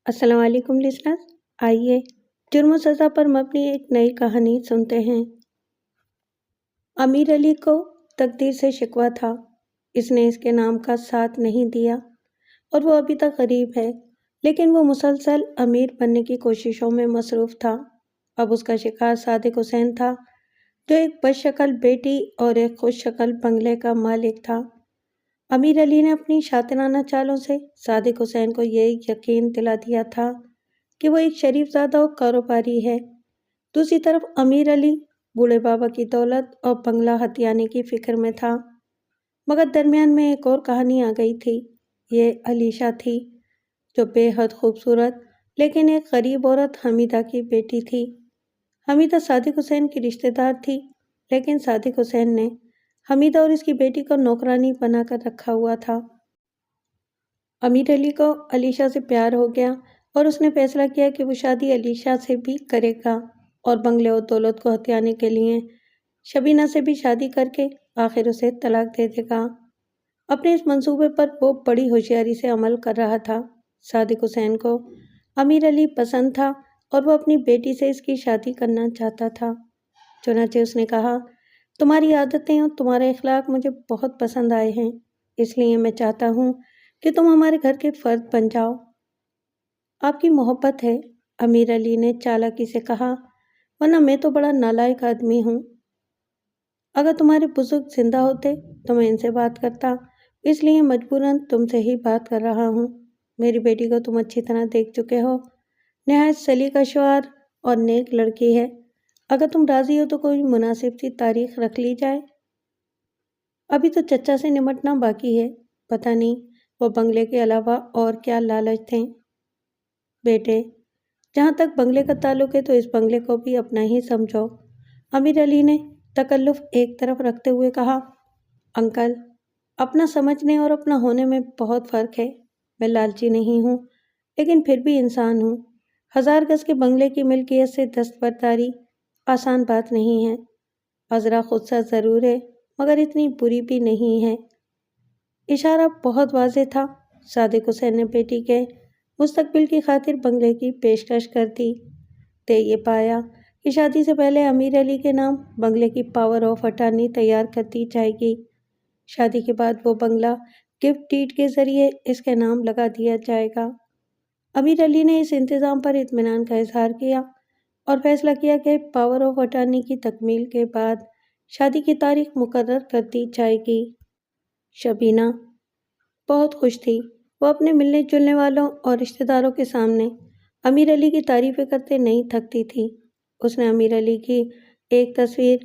السلام علیکم لسنرز، آئیے جرم و سزا پر مبنی ایک نئی کہانی سنتے ہیں۔ امیر علی کو تقدیر سے شکوہ تھا، اس نے اس کے نام کا ساتھ نہیں دیا اور وہ ابھی تک غریب ہے، لیکن وہ مسلسل امیر بننے کی کوششوں میں مصروف تھا۔ اب اس کا شکار صادق حسین تھا، جو ایک بد شکل بیٹی اور ایک خوش شکل بنگلے کا مالک تھا۔ امیر علی نے اپنی شاطرانہ چالوں سے صادق حسین کو یہ یقین دلا دیا تھا کہ وہ ایک شریف زادہ و کاروباری ہے۔ دوسری طرف امیر علی بوڑھے بابا کی دولت اور بنگلہ ہتھیانے کی فکر میں تھا، مگر درمیان میں ایک اور کہانی آ گئی تھی۔ یہ علیشہ تھی، جو بے حد خوبصورت لیکن ایک غریب عورت حمیدہ کی بیٹی تھی۔ حمیدہ صادق حسین کی رشتہ دار تھی، لیکن صادق حسین نے حمیدہ اور اس کی بیٹی کو نوکرانی بنا کر رکھا ہوا تھا۔ امیر علی کو علیشہ سے پیار ہو گیا اور اس نے فیصلہ کیا کہ وہ شادی علیشہ سے بھی کرے گا اور بنگلے اور دولت کو ہتھیانے کے لیے شبینہ سے بھی شادی کر کے آخر اسے طلاق دے دے گا۔ اپنے اس منصوبے پر وہ بڑی ہوشیاری سے عمل کر رہا تھا۔ صادق حسین کو امیر علی پسند تھا اور وہ اپنی بیٹی سے اس کی شادی کرنا چاہتا تھا۔ چنانچہ اس نے کہا، تمہاری عادتیں اور تمہارے اخلاق مجھے بہت پسند آئے ہیں، اس لیے میں چاہتا ہوں کہ تم ہمارے گھر کے فرد بن جاؤ۔ آپ کی محبت ہے، امیر علی نے چالاکی سے کہا، ورنہ میں تو بڑا نالائق آدمی ہوں۔ اگر تمہارے بزرگ زندہ ہوتے تو میں ان سے بات کرتا، اس لیے مجبوراً تم سے ہی بات کر رہا ہوں۔ میری بیٹی کو تم اچھی طرح دیکھ چکے ہو، نہایت سلیقہ شعور اور نیک لڑکی ہے۔ اگر تم راضی ہو تو کوئی مناسب سی تاریخ رکھ لی جائے۔ ابھی تو چچا سے نمٹنا باقی ہے، پتہ نہیں وہ بنگلے کے علاوہ اور کیا لالچ تھے۔ بیٹے، جہاں تک بنگلے کا تعلق ہے تو اس بنگلے کو بھی اپنا ہی سمجھو، امیر علی نے تکلف ایک طرف رکھتے ہوئے کہا۔ انکل، اپنا سمجھنے اور اپنا ہونے میں بہت فرق ہے۔ میں لالچی نہیں ہوں، لیکن پھر بھی انسان ہوں۔ 1000 گز کے بنگلے کی ملکیت سے دستبرداری آسان بات نہیں ہے۔ عذرا خودسا ضرور ہے، مگر اتنی بری بھی نہیں ہے۔ اشارہ بہت واضح تھا۔ صادق حسین نے بیٹی کے مستقبل کی خاطر بنگلے کی پیشکش کر دی۔ یہ پایا کہ شادی سے پہلے امیر علی کے نام بنگلے کی پاور آف اٹارنی تیار کر دی جائے گی۔ شادی کے بعد وہ بنگلہ گفٹ ڈیڈ کے ذریعے اس کے نام لگا دیا جائے گا۔ امیر علی نے اس انتظام پر اطمینان کا اظہار کیا اور فیصلہ کیا کہ پاور آف اٹارنی کی تکمیل کے بعد شادی کی تاریخ مقرر کر دی جائے گی۔ شبینہ بہت خوش تھی۔ وہ اپنے ملنے جلنے والوں اور رشتہ داروں کے سامنے امیر علی کی تعریفیں کرتے نہیں تھکتی تھی۔ اس نے امیر علی کی ایک تصویر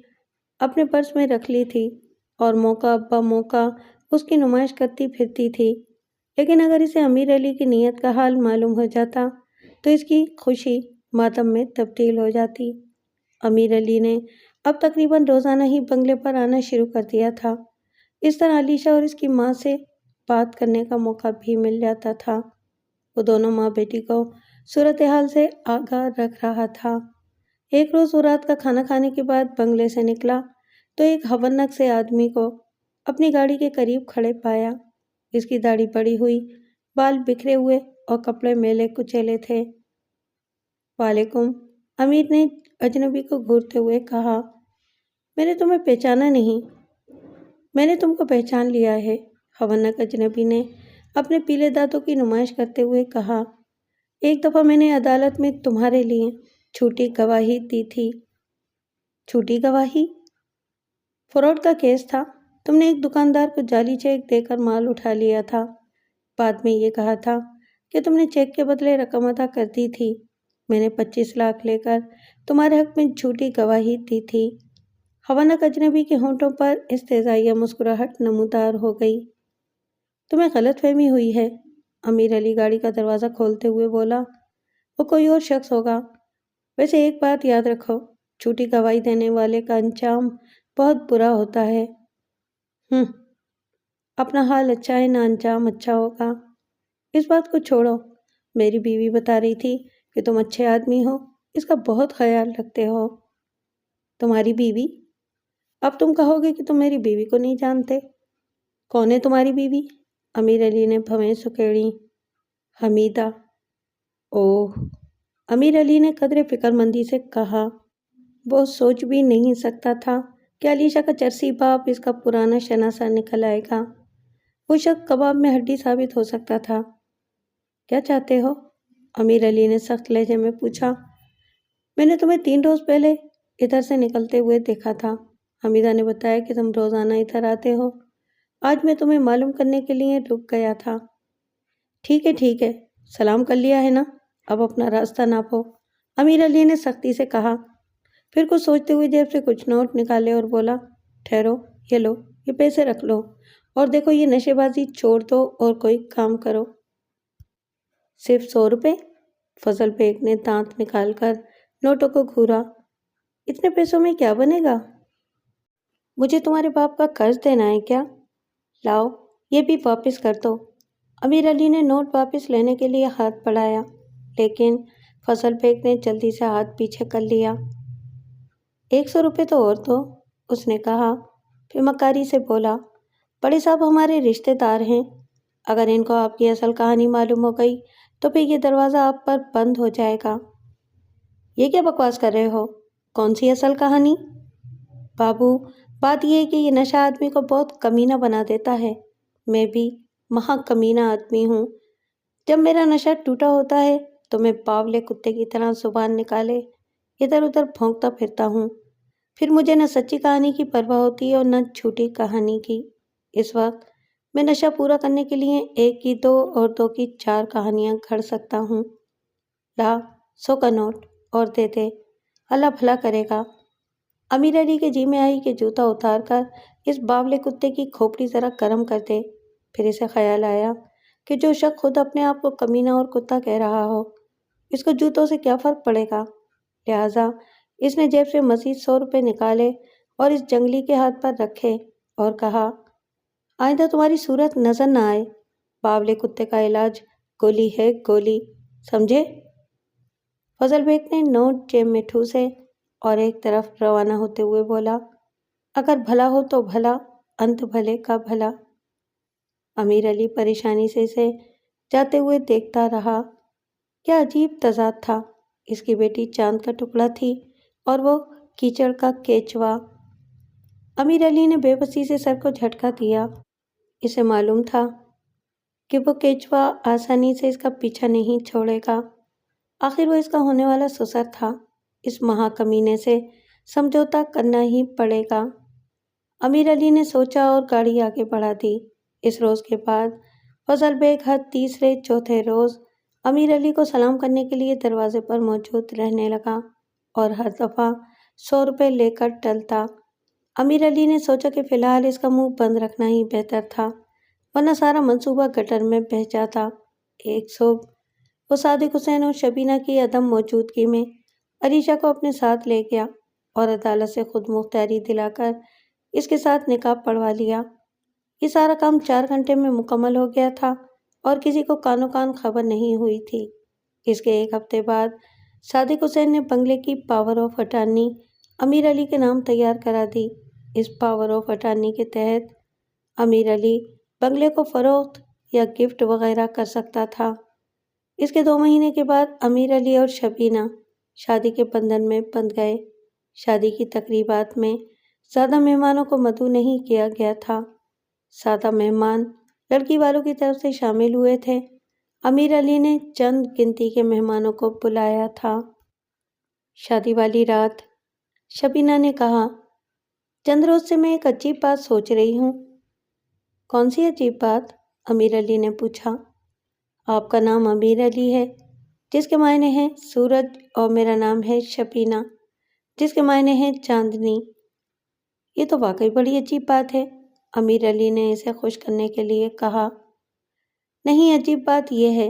اپنے پرس میں رکھ لی تھی اور موقع بموقع اس کی نمائش کرتی پھرتی تھی، لیکن اگر اسے امیر علی کی نیت کا حال معلوم ہو جاتا تو اس کی خوشی ماتم میں تبدیل ہو جاتی۔ امیر علی نے اب تقریباً روزانہ ہی بنگلے پر آنا شروع کر دیا تھا۔ اس طرح علیشہ اور اس کی ماں سے بات کرنے کا موقع بھی مل جاتا تھا۔ وہ دونوں ماں بیٹی کو صورتحال سے آگاہ رکھ رہا تھا۔ ایک روز وہ رات کا کھانا کھانے کے بعد بنگلے سے نکلا تو ایک ہونک سے آدمی کو اپنی گاڑی کے قریب کھڑے پایا۔ اس کی داڑھی بڑھی ہوئی، بال بکھرے ہوئے اور کپڑے میلے کچیلے تھے۔ وعلیکم، امیر نے اجنبی کو گھورتے ہوئے کہا۔ میں نے تمہیں پہچانا نہیں۔ میں نے تم کو پہچان لیا ہے، ہونک اجنبی نے اپنے پیلے دانتوں کی نمائش کرتے ہوئے کہا۔ ایک دفعہ میں نے عدالت میں تمہارے لیے جھوٹی گواہی دی تھی۔ جھوٹی گواہی؟ فراڈ کا کیس تھا۔ تم نے ایک دکاندار کو جعلی چیک دے کر مال اٹھا لیا تھا۔ بعد میں یہ کہا تھا کہ تم نے چیک کے بدلے رقم ادا کر دی تھی۔ میں نے 25 لاکھ لے کر تمہارے حق میں جھوٹی گواہی دی تھی۔ ہونک اجنبی کے ہونٹوں پر استہزائیہ مسکراہٹ نمودار ہو گئی۔ تمہیں غلط فہمی ہوئی ہے، امیر علی گاڑی کا دروازہ کھولتے ہوئے بولا۔ وہ کوئی اور شخص ہوگا۔ ویسے ایک بات یاد رکھو، جھوٹی گواہی دینے والے کا انجام بہت برا ہوتا ہے۔ اپنا حال اچھا ہے نہ انجام اچھا ہوگا۔ اس بات کو چھوڑو، میری بیوی بتا رہی تھی کہ تم اچھے آدمی ہو، اس کا بہت خیال رکھتے ہو۔ تمہاری بیوی؟ اب تم کہو گے کہ تم میری بیوی کو نہیں جانتے۔ کون ہے تمہاری بیوی؟ امیر علی نے بھویں سکیڑی۔ حمیدہ۔ اوہ، امیر علی نے قدرے فکر مندی سے کہا۔ وہ سوچ بھی نہیں سکتا تھا کہ علیشا کا چرسی باپ اس کا پرانا شناسا نکل آئے گا۔ وہ شخص کباب میں ہڈی ثابت ہو سکتا تھا۔ کیا چاہتے ہو؟ امیر علی نے سخت لہجے میں پوچھا۔ میں نے تمہیں 3 روز پہلے ادھر سے نکلتے ہوئے دیکھا تھا۔ حمیدہ نے بتایا کہ تم روزانہ ادھر آتے ہو۔ آج میں تمہیں معلوم کرنے کے لیے رک گیا تھا۔ ٹھیک ہے، سلام کر لیا ہے نا؟ اب اپنا راستہ ناپو، امیر علی نے سختی سے کہا۔ پھر کچھ سوچتے ہوئے جیب سے کچھ نوٹ نکالے اور بولا، ٹھہرو، یہ لو، یہ پیسے رکھ لو، اور دیکھو یہ نشے بازی چھوڑ دو اور کوئی کام کرو۔ صرف 100 روپے؟ فضل بیگ نے دانت نکال کر نوٹوں کو گھورا۔ اتنے پیسوں میں کیا بنے گا؟ مجھے تمہارے باپ کا قرض دینا ہے کیا؟ لاؤ، یہ بھی واپس کر دو۔ امیر علی نے نوٹ واپس لینے کے لیے ہاتھ بڑھایا، لیکن فضل بیگ نے جلدی سے ہاتھ پیچھے کر لیا۔ 100 روپے تو اور دو، اس نے کہا، پھر مکاری سے بولا، بڑے صاحب ہمارے رشتے دار ہیں، اگر ان کو آپ کی اصل کہانی معلوم ہو گئی تو پھر یہ دروازہ آپ پر بند ہو جائے گا۔ یہ کیا بکواس کر رہے ہو؟ کون سی اصل کہانی؟ بابو، بات یہ ہے کہ یہ نشہ آدمی کو بہت کمینہ بنا دیتا ہے۔ میں بھی مہا کمینہ آدمی ہوں۔ جب میرا نشہ ٹوٹا ہوتا ہے تو میں باولے کتے کی طرح زبان نکالے ادھر ادھر بھونکتا پھرتا ہوں۔ پھر مجھے نہ سچی کہانی کی پرواہ ہوتی ہے اور نہ جھوٹی کہانی کی۔ اس وقت میں نشہ پورا کرنے کے لیے 1 کی 2 اور 2 کی 4 کہانیاں گھڑ سکتا ہوں۔ لا، 100 کا نوٹ اور دے دے، اللہ بھلا کرے گا۔ امیر علی کے جی میں آئی کہ جوتا اتار کر اس باولے کتے کی کھوپڑی ذرا گرم کر دے۔ پھر اسے خیال آیا کہ جو شخص خود اپنے آپ کو کمینہ اور کتا کہہ رہا ہو، اس کو جوتوں سے کیا فرق پڑے گا؟ لہٰذا اس نے جیب سے مزید 100 روپے نکالے اور اس جنگلی کے ہاتھ پر رکھے اور کہا، آئندہ تمہاری صورت نظر نہ آئے۔ باولے کتے کا علاج گولی ہے، گولی، سمجھے؟ فضل بیگ نے نوٹ جیب میں ٹھوسے اور ایک طرف روانہ ہوتے ہوئے بولا، اگر بھلا ہو تو بھلا، انت بھلے کا بھلا۔ امیر علی پریشانی سے اسے جاتے ہوئے دیکھتا رہا۔ کیا عجیب تضاد تھا، اس کی بیٹی چاند کا ٹکڑا تھی اور وہ کیچڑ کا کیچوا۔ امیر علی نے بے بسی سے سر کو جھٹکا دیا۔ اسے معلوم تھا کہ وہ کیچوا آسانی سے اس کا پیچھا نہیں چھوڑے گا۔ آخر وہ اس کا ہونے والا سسر تھا، اس مہا کمینے سے سمجھوتا کرنا ہی پڑے گا۔ امیر علی نے سوچا اور گاڑی آگے بڑھا دی۔ اس روز کے بعد فضل بیگ ہر تیسرے چوتھے روز امیر علی کو سلام کرنے کے لیے دروازے پر موجود رہنے لگا اور ہر دفعہ 100 روپے لے کر ٹلتا۔ امیر علی نے سوچا کہ فی الحال اس کا منہ بند رکھنا ہی بہتر تھا، ورنہ سارا منصوبہ گٹر میں بہہ جاتا۔ ایک صبح وہ صادق حسین اور شبینہ کی عدم موجودگی میں علیشا کو اپنے ساتھ لے گیا اور عدالت سے خود مختاری دلا کر اس کے ساتھ نکاح پڑھوا لیا۔ یہ سارا کام 4 گھنٹے میں مکمل ہو گیا تھا اور کسی کو کانوں کان خبر نہیں ہوئی تھی۔ اس کے 1 ہفتے بعد صادق حسین نے بنگلے کی پاور آف اٹارنی امیر علی کے نام تیار کرا دی۔ اس پاور آف اٹارنی کے تحت امیر علی بنگلے کو فروخت یا گفٹ وغیرہ کر سکتا تھا۔ اس کے 2 مہینے کے بعد امیر علی اور شبینہ شادی کے بندھن میں بندھ گئے۔ شادی کی تقریبات میں زیادہ مہمانوں کو مدعو نہیں کیا گیا تھا۔ سادہ مہمان لڑکی والوں کی طرف سے شامل ہوئے تھے۔ امیر علی نے چند گنتی کے مہمانوں کو بلایا تھا۔ شادی والی رات شبینہ نے کہا، چند روز سے میں ایک عجیب بات سوچ رہی ہوں۔ کون سی عجیب بات؟ امیر علی نے پوچھا۔ آپ کا نام امیر علی ہے، جس کے معنی ہیں سورج، اور میرا نام ہے شبینہ، جس کے معنی ہیں چاندنی۔ یہ تو واقعی بڑی عجیب بات ہے، امیر علی نے اسے خوش کرنے کے لیے کہا۔ نہیں، عجیب بات یہ ہے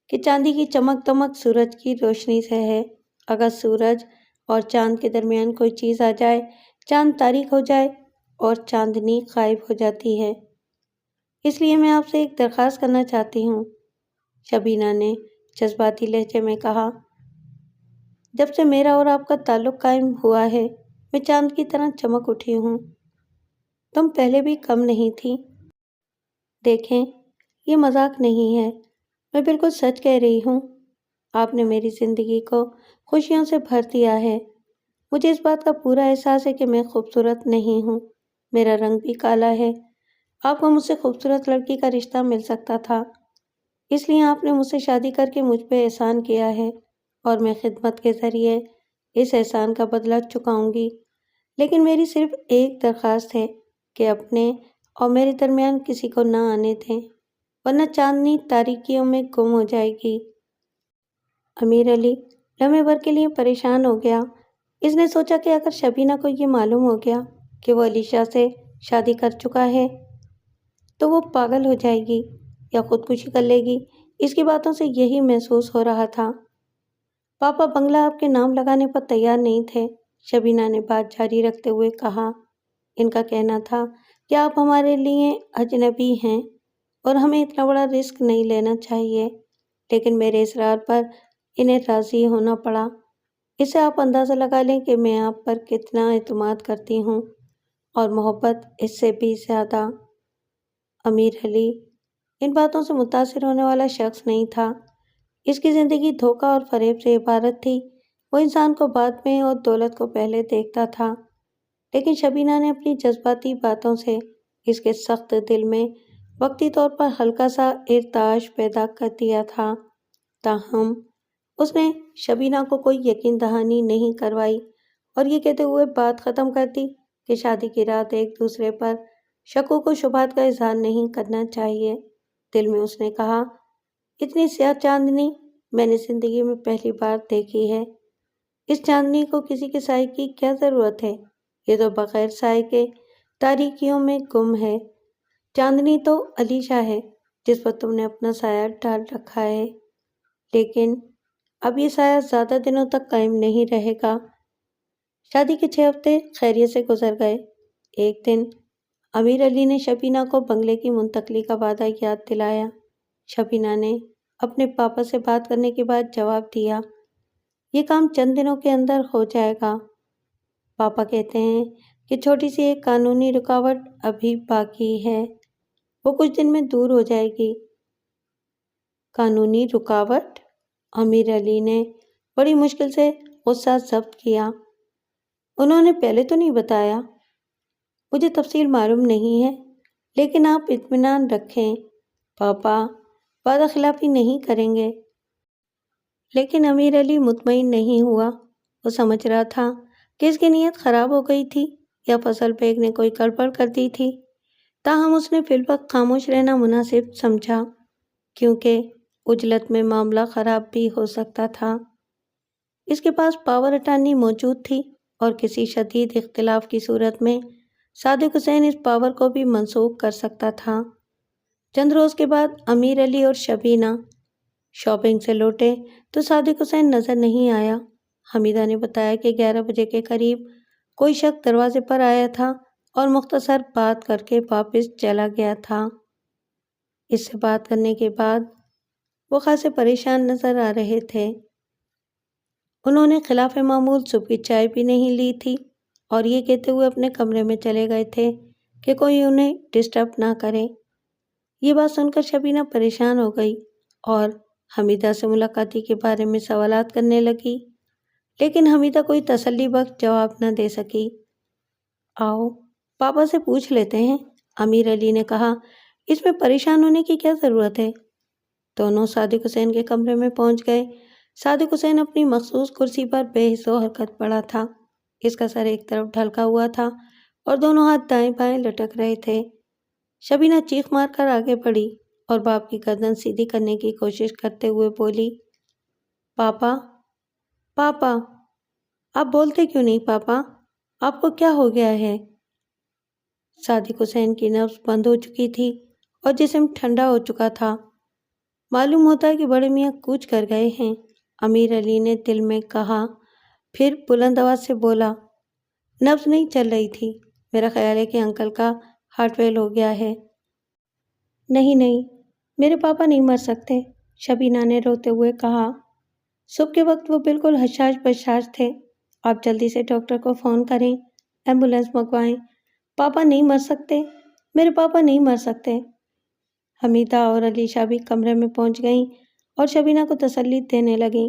کہ چاندی کی چمک دمک سورج کی روشنی سے ہے۔ اگر سورج اور چاند کے درمیان کوئی چیز آ جائے، چاند تاریک ہو جائے اور چاندنی غائب ہو جاتی ہے۔ اس لیے میں آپ سے ایک درخواست کرنا چاہتی ہوں، شبینہ نے جذباتی لہجے میں کہا۔ جب سے میرا اور آپ کا تعلق قائم ہوا ہے، میں چاند کی طرح چمک اٹھی ہوں۔ تم پہلے بھی کم نہیں تھی۔ دیکھیں، یہ مذاق نہیں ہے، میں بالکل سچ کہہ رہی ہوں۔ آپ نے میری زندگی کو خوشیوں سے بھر دیا ہے۔ مجھے اس بات کا پورا احساس ہے کہ میں خوبصورت نہیں ہوں، میرا رنگ بھی کالا ہے۔ آپ کو مجھ سے خوبصورت لڑکی کا رشتہ مل سکتا تھا، اس لیے آپ نے مجھ سے شادی کر کے مجھ پہ احسان کیا ہے اور میں خدمت کے ذریعے اس احسان کا بدلہ چکاؤں گی۔ لیکن میری صرف ایک درخواست ہے کہ اپنے اور میرے درمیان کسی کو نہ آنے دیں، ورنہ چاندنی تاریکیوں میں گم ہو جائے گی۔ امیر علی لمحے بھر کے لیے پریشان ہو گیا۔ اس نے سوچا کہ اگر شبینہ کو یہ معلوم ہو گیا کہ وہ علیشا سے شادی کر چکا ہے تو وہ پاگل ہو جائے گی یا خودکشی کر لے گی۔ اس کی باتوں سے یہی محسوس ہو رہا تھا۔ پاپا بنگلہ آپ کے نام لگانے پر تیار نہیں تھے، شبینہ نے بات جاری رکھتے ہوئے کہا۔ ان کا کہنا تھا کہ آپ ہمارے لیے اجنبی ہیں اور ہمیں اتنا بڑا رسک نہیں لینا چاہیے، لیکن میرے اصرار پر انہیں راضی ہونا پڑا۔ اس سے آپ اندازہ لگا لیں کہ میں آپ پر کتنا اعتماد کرتی ہوں اور محبت اس سے بھی زیادہ۔ امیر علی ان باتوں سے متاثر ہونے والا شخص نہیں تھا۔ اس کی زندگی دھوکہ اور فریب سے عبارت تھی۔ وہ انسان کو بعد میں اور دولت کو پہلے دیکھتا تھا، لیکن شبینہ نے اپنی جذباتی باتوں سے اس کے سخت دل میں وقتی طور پر ہلکا سا ارتعاش پیدا کر دیا تھا۔ تاہم اس نے شبینہ کو کوئی یقین دہانی نہیں کروائی اور یہ کہتے ہوئے بات ختم کر دی کہ شادی کی رات ایک دوسرے پر شکوک و شبہات کا اظہار نہیں کرنا چاہیے۔ دل میں اس نے کہا، اتنی سیاہ چاندنی میں نے زندگی میں پہلی بار دیکھی ہے۔ اس چاندنی کو کسی کے سائے کی کیا ضرورت ہے؟ یہ تو بغیر سائے کے تاریکیوں میں گم ہے۔ چاندنی تو علیشا ہے جس پر تم نے اپنا سایہ ڈال رکھا ہے، لیکن اب یہ سایہ زیادہ دنوں تک قائم نہیں رہے گا۔ شادی کے 6 ہفتے خیریت سے گزر گئے۔ ایک دن امیر علی نے شبینہ کو بنگلے کی منتقلی کا وعدہ یاد دلایا۔ شبینہ نے اپنے پاپا سے بات کرنے کے بعد جواب دیا، یہ کام چند دنوں کے اندر ہو جائے گا۔ پاپا کہتے ہیں کہ چھوٹی سی ایک قانونی رکاوٹ ابھی باقی ہے، وہ کچھ دن میں دور ہو جائے گی۔ قانونی رکاوٹ؟ امیر علی نے بڑی مشکل سے غصہ ضبط کیا۔ انہوں نے پہلے تو نہیں بتایا؟ مجھے تفصیل معلوم نہیں ہے، لیکن آپ اطمینان رکھیں، پاپا وعدہ خلافی نہیں کریں گے۔ لیکن امیر علی مطمئن نہیں ہوا۔ وہ سمجھ رہا تھا کہ اس کی نیت خراب ہو گئی تھی یا فصل بیگ نے کوئی گڑبڑ کر دی تھی۔ تاہم اس نے فی الوقت خاموش رہنا مناسب سمجھا، کیونکہ عجلت میں معاملہ خراب بھی ہو سکتا تھا۔ اس کے پاس پاور اٹارنی موجود تھی اور کسی شدید اختلاف کی صورت میں صادق حسین اس پاور کو بھی منسوخ کر سکتا تھا۔ چند روز کے بعد امیر علی اور شبینہ شاپنگ سے لوٹے تو صادق حسین نظر نہیں آیا۔ حمیدہ نے بتایا کہ 11 بجے کے قریب کوئی شخص دروازے پر آیا تھا اور مختصر بات کر کے واپس چلا گیا تھا۔ اس سے بات کرنے کے بعد وہ خاصے پریشان نظر آ رہے تھے۔ انہوں نے خلاف معمول صبح کی چائے بھی نہیں لی تھی اور یہ کہتے ہوئے اپنے کمرے میں چلے گئے تھے کہ کوئی انہیں ڈسٹرب نہ کرے۔ یہ بات سن کر شبینہ پریشان ہو گئی اور حمیدہ سے ملاقاتی کے بارے میں سوالات کرنے لگی، لیکن حمیدہ کوئی تسلی بخش جواب نہ دے سکی۔ آؤ پاپا سے پوچھ لیتے ہیں، امیر علی نے کہا، اس میں پریشان ہونے کی کیا ضرورت ہے؟ دونوں صادق حسین کے کمرے میں پہنچ گئے۔ صادق حسین اپنی مخصوص کرسی پر بے حس و حرکت پڑا تھا۔ اس کا سر ایک طرف ڈھلکا ہوا تھا اور دونوں ہاتھ دائیں بائیں لٹک رہے تھے۔ شبینہ چیخ مار کر آگے بڑھی اور باپ کی گردن سیدھی کرنے کی کوشش کرتے ہوئے بولی، پاپا پاپا آپ بولتے کیوں نہیں پاپا؟ آپ کو کیا ہو گیا ہے؟ صادق حسین کی نبض بند ہو چکی تھی اور جسم ٹھنڈا ہو چکا تھا۔ معلوم ہوتا ہے کہ بڑے میاں کوچ کر گئے ہیں، امیر علی نے دل میں کہا، پھر بلند آواز سے بولا، نبض نہیں چل رہی تھی، میرا خیال ہے کہ انکل کا ہارٹ فیل ہو گیا ہے۔ نہیں نہیں، میرے پاپا نہیں مر سکتے، شبینہ نے روتے ہوئے کہا۔ صبح کے وقت وہ بالکل حشاش بشاش تھے۔ آپ جلدی سے ڈاکٹر کو فون کریں، ایمبولینس منگوائیں، پاپا نہیں مر سکتے، میرے پاپا نہیں مر سکتے۔ حمیدہ اور علیشا بھی کمرے میں پہنچ گئیں اور شبینہ کو تسلی دینے لگیں۔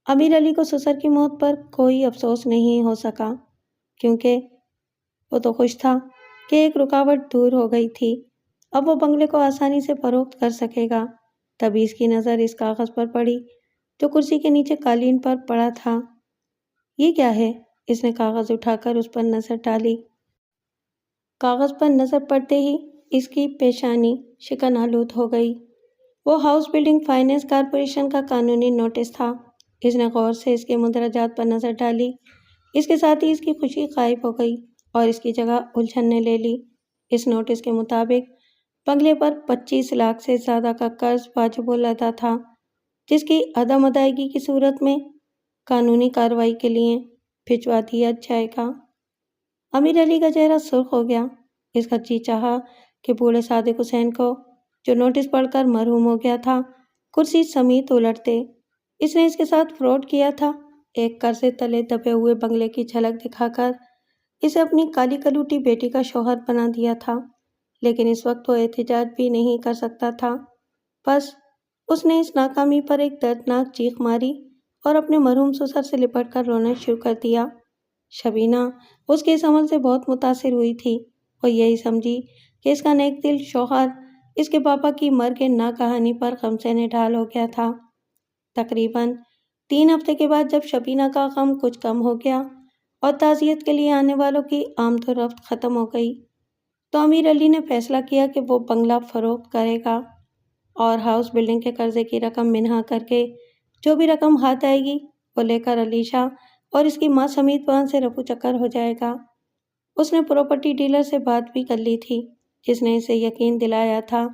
امیر علی کو سسر کی موت پر کوئی افسوس نہیں ہو سکا، کیونکہ وہ تو خوش تھا کہ ایک رکاوٹ دور ہو گئی تھی۔ اب وہ بنگلے کو آسانی سے فروخت کر سکے گا۔ تبھی اس کی نظر اس کاغذ پر پڑی جو کرسی کے نیچے قالین پر پڑا تھا۔ یہ کیا ہے؟ اس نے کاغذ اٹھا کر اس پر نظر ڈالی۔ کاغذ پر نظر پڑتے ہی اس کی پیشانی شکن آلود ہو گئی۔ وہ ہاؤس بلڈنگ فائنینس کارپوریشن کا قانونی نوٹس تھا۔ اس نے غور سے اس کے مندرجات پر نظر ڈالی۔ اس کے ساتھ ہی اس کی خوشی غائب ہو گئی اور اس کی جگہ الجھن نے لے لی۔ اس نوٹس کے مطابق بنگلے پر 25 لاکھ سے زیادہ کا قرض واجب الادا تھا، جس کی عدم ادائیگی کی صورت میں قانونی کارروائی کے لیے بھجوا دیا جائے گا۔ امیر علی کا چہرہ سرخ ہو گیا۔ اس کا جی چاہا کہ بوڑھے صادق حسین کو، جو نوٹس پڑھ کر مرحوم ہو گیا تھا، کرسی سمیت الٹتے۔ اس نے اس کے ساتھ فراڈ کیا تھا، ایک قرضے تلے دبے ہوئے بنگلے کی جھلک دکھا کر اسے اپنی کالی کلوٹی بیٹی کا شوہر بنا دیا تھا۔ لیکن اس وقت وہ احتجاج بھی نہیں کر سکتا تھا۔ بس اس نے اس ناکامی پر ایک دردناک چیخ ماری اور اپنے مرحوم سسر سے لپٹ کر رونا شروع کر دیا۔ شبینہ اس کے اس عمل سے بہت متاثر ہوئی تھی۔ وہ یہی سمجھی کہ اس کا نیک دل شوہر اس کے پاپا کی مرگ ناگہانی پر غم سے نڈھال ہو گیا تھا۔ تقریباً 3 ہفتے کے بعد جب شبینہ کا غم کچھ کم ہو گیا اور تعزیت کے لیے آنے والوں کی آمد و رفت ختم ہو گئی، تو امیر علی نے فیصلہ کیا کہ وہ بنگلہ فروخت کرے گا اور ہاؤس بلڈنگ کے قرضے کی رقم منہا کر کے جو بھی رقم ہاتھ آئے گی وہ لے کر علیشا اور اس کی ماں سمیت وہاں سے رفو چکر ہو جائے گا۔ اس نے پراپرٹی ڈیلر سے بات بھی کر لی تھی، جس نے اسے یقین دلایا تھا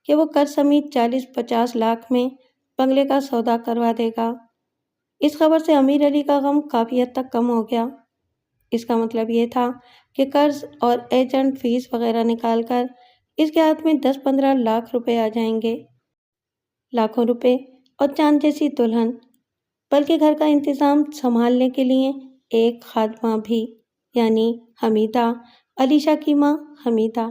کہ وہ قرض سمیت 40-50 لاکھ میں بنگلے کا سودا کروا دے گا۔ اس خبر سے امیر علی کا غم کافی حد تک کم ہو گیا۔ اس کا مطلب یہ تھا کہ قرض اور ایجنٹ فیس وغیرہ نکال کر اس کے ہاتھ میں 10-15 لاکھ روپے آ جائیں گے۔ لاکھوں روپے اور چاند جیسی دلہن، بلکہ گھر کا انتظام سنبھالنے کے لیے ایک خادمہ بھی، یعنی حمیدہ، علیشا کی ماں حمیدہ۔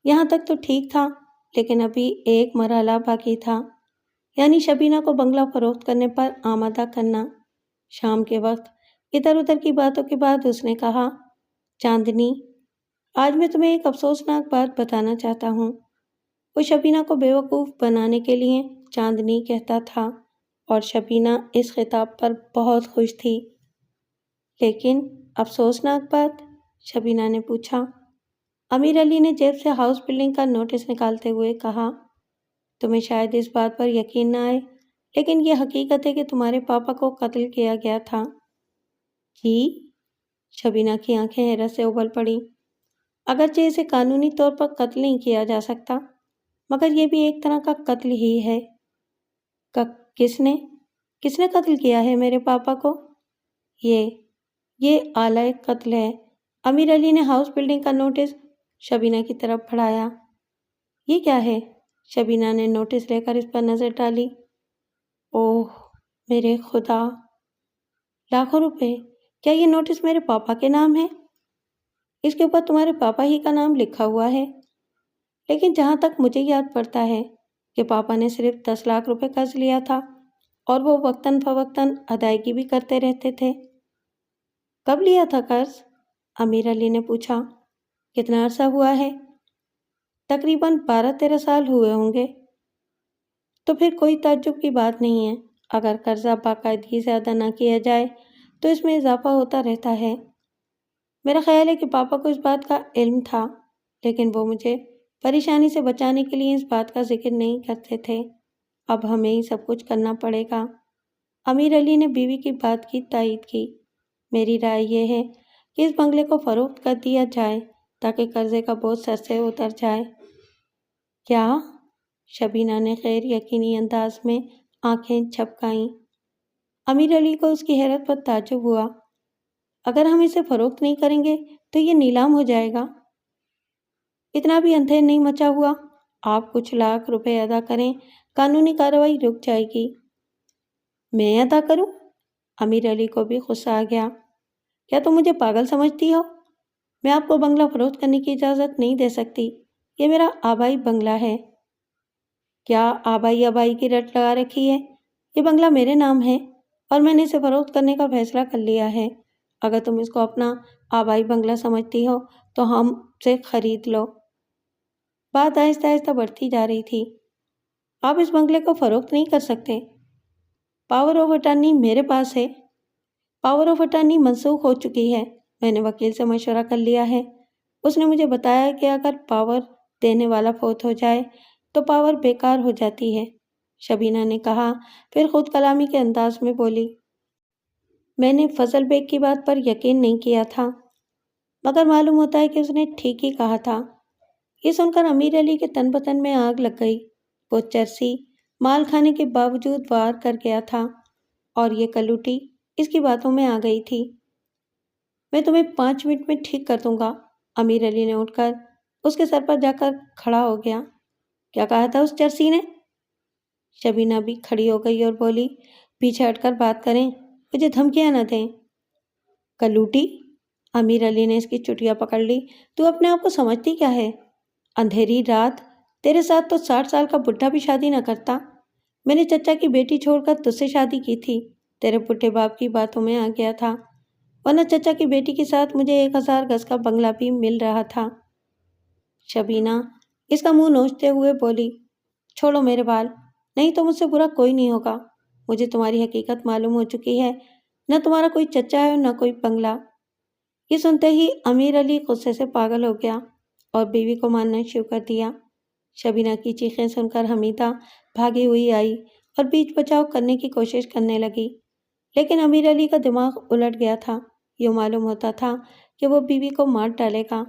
یہاں تک تو ٹھیک تھا، لیکن ابھی ایک مرحلہ باقی تھا، یعنی شبینہ کو بنگلہ فروخت کرنے پر آمادہ کرنا۔ شام کے وقت ادھر ادھر کی باتوں کے بعد اس نے کہا، چاندنی، آج میں تمہیں ایک افسوسناک بات بتانا چاہتا ہوں۔ وہ شبینہ کو بیوقوف بنانے کے لیے چاندنی کہتا تھا اور شبینہ اس خطاب پر بہت خوش تھی۔ لیکن افسوسناک بات؟ شبینہ نے پوچھا۔ امیر علی نے جیب سے ہاؤس بلڈنگ کا نوٹس نکالتے ہوئے کہا، تمہیں شاید اس بات پر یقین نہ آئے، لیکن یہ حقیقت ہے کہ تمہارے پاپا کو قتل کیا گیا تھا۔ جی؟ شبینہ کی آنکھیں حیرت سے ابل پڑیں۔ اگرچہ اسے قانونی طور پر قتل نہیں کیا جا سکتا، مگر یہ بھی ایک طرح کا قتل ہی ہے۔ کس نے قتل کیا ہے میرے پاپا کو؟ یہ آلہ قتل ہے۔ امیر علی نے ہاؤس بلڈنگ کا نوٹس شبینہ کی طرف بڑھایا۔ یہ کیا ہے؟ شبینہ نے نوٹس لے کر اس پر نظر ڈالی۔ اوہ میرے خدا! لاکھوں روپے! کیا یہ نوٹس میرے پاپا کے نام ہے؟ اس کے اوپر تمہارے پاپا ہی کا نام لکھا ہوا ہے۔ لیکن جہاں تک مجھے یاد پڑتا ہے کہ پاپا نے صرف 10 لاکھ روپے قرض لیا تھا اور وہ وقتاً فوقتاً ادائیگی بھی کرتے رہتے تھے۔ کب لیا تھا قرض؟ امیر علی نے پوچھا۔ کتنا عرصہ ہوا ہے؟ تقریباً 12-13 سال ہوئے ہوں گے۔ تو پھر کوئی تعجب کی بات نہیں ہے۔ اگر قرضہ باقاعدگی سے ادا نہ کیا جائے تو اس میں اضافہ ہوتا رہتا ہے۔ میرا خیال ہے کہ پاپا کو اس بات کا علم تھا، لیکن وہ مجھے پریشانی سے بچانے کے لیے اس بات کا ذکر نہیں کرتے تھے۔ اب ہمیں ہی سب کچھ کرنا پڑے گا۔ امیر علی نے بیوی کی بات کی تائید کی۔ میری رائے یہ ہے کہ اس بنگلے کو فروخت کر دیا جائے تاکہ قرضے کا بوجھ سر سے اتر جائے۔ کیا؟ شبینہ نے غیر یقینی انداز میں آنکھیں جھپکائیں۔ امیر علی کو اس کی حیرت پر تعجب ہوا۔ اگر ہم اسے فروخت نہیں کریں گے تو یہ نیلام ہو جائے گا۔ اتنا بھی اندھیر نہیں مچا ہوا۔ آپ کچھ لاکھ روپے ادا کریں، قانونی کارروائی رک جائے گی۔ میں ادا کروں؟ امیر علی کو بھی غصہ آ گیا۔ کیا تم مجھے پاگل سمجھتی ہو؟ میں آپ کو بنگلہ فروخت کرنے کی اجازت نہیں دے سکتی۔ یہ میرا آبائی بنگلہ ہے۔ کیا آبائی آبائی کی رٹ لگا رکھی ہے؟ یہ بنگلہ میرے نام ہے اور میں نے اسے فروخت کرنے کا فیصلہ کر لیا ہے۔ اگر تم اس کو اپنا آبائی بنگلہ سمجھتی ہو تو ہم سے خرید لو۔ بات آہستہ آہستہ بڑھتی جا رہی تھی۔ آپ اس بنگلے کو فروخت نہیں کر سکتے۔ پاور آف اٹارنی میرے پاس ہے۔ پاور آف اٹارنی منسوخ ہو چکی ہے۔ میں نے وکیل سے مشورہ کر لیا ہے۔ اس نے مجھے بتایا کہ اگر پاور دینے والا فوت ہو جائے تو پاور بیکار ہو جاتی ہے، شبینہ نے کہا، پھر خود کلامی کے انداز میں بولی۔ میں نے فضل بیگ کی بات پر یقین نہیں کیا تھا، مگر معلوم ہوتا ہے کہ اس نے ٹھیک ہی کہا تھا۔ یہ سن کر امیر علی کے تن بتن میں آگ لگ گئی۔ وہ چرسی مال کھانے کے باوجود وار کر گیا تھا اور یہ کلوٹی اس کی باتوں میں آ گئی تھی۔ میں تمہیں 5 منٹ میں ٹھیک کر دوں گا۔ امیر علی نے اٹھ کر اس کے سر پر جا کر کھڑا ہو گیا۔ کیا کہا تھا اس چرسی نے؟ شبینہ بھی کھڑی ہو گئی اور بولی، پیچھے ہٹ کر بات کریں، مجھے دھمکیاں نہ دیں۔ کلوٹی؟ امیر علی نے اس کی چٹیا پکڑ لی۔ تو اپنے آپ کو سمجھتی کیا ہے؟ اندھیری رات تیرے ساتھ تو 60 سال کا بڈھا بھی شادی نہ کرتا۔ میں نے چچا کی بیٹی چھوڑ کر تجھ سے شادی کی تھی، تیرے بڈھے باپ کی باتوں میں آ گیا تھا، ورنہ چچا کی بیٹی کے ساتھ مجھے 1000 گز کا بنگلہ بھی مل رہا تھا۔ شبینہ اس کا منہ نوچتے ہوئے بولی، چھوڑو میرے بال، نہیں تو مجھ سے برا کوئی نہیں ہوگا۔ مجھے تمہاری حقیقت معلوم ہو چکی ہے، نہ تمہارا کوئی چچا ہے اور نہ کوئی بنگلہ۔ یہ سنتے ہی امیر علی غصے سے پاگل ہو گیا اور بیوی کو مارنا شروع کر دیا۔ شبینہ کی چیخیں سن کر حمیدہ بھاگی ہوئی آئی اور بیچ بچاؤ کرنے کی کوشش کرنے لگی، لیکن امیر علی کا دماغ الٹ گیا تھا۔ یہ معلوم ہوتا تھا کہ وہ بیوی کو مار ڈالے گا۔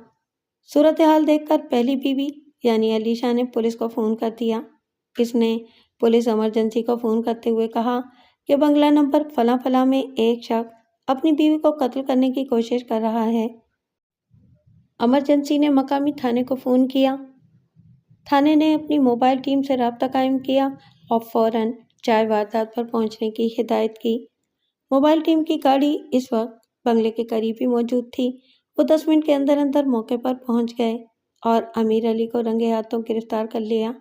صورتحال دیکھ کر پہلی بیوی یعنی علیشا نے پولیس کو فون کر دیا۔ اس نے پولیس ایمرجنسی کو فون کرتے ہوئے کہا کہ بنگلہ نمبر فلاں فلاں میں ایک شخص اپنی بیوی کو قتل کرنے کی کوشش کر رہا ہے۔ ایمرجنسی نے مقامی تھانے کو فون کیا۔ تھانے نے اپنی موبائل ٹیم سے رابطہ قائم کیا اور فوراً جائے واردات پر پہنچنے کی ہدایت کی۔ موبائل ٹیم کی گاڑی اس وقت بنگلے کے قریب ہی موجود تھی۔ وہ 10 منٹ کے اندر اندر موقع پر پہنچ گئے اور امیر علی کو رنگے ہاتھوں گرفتار کر لیا۔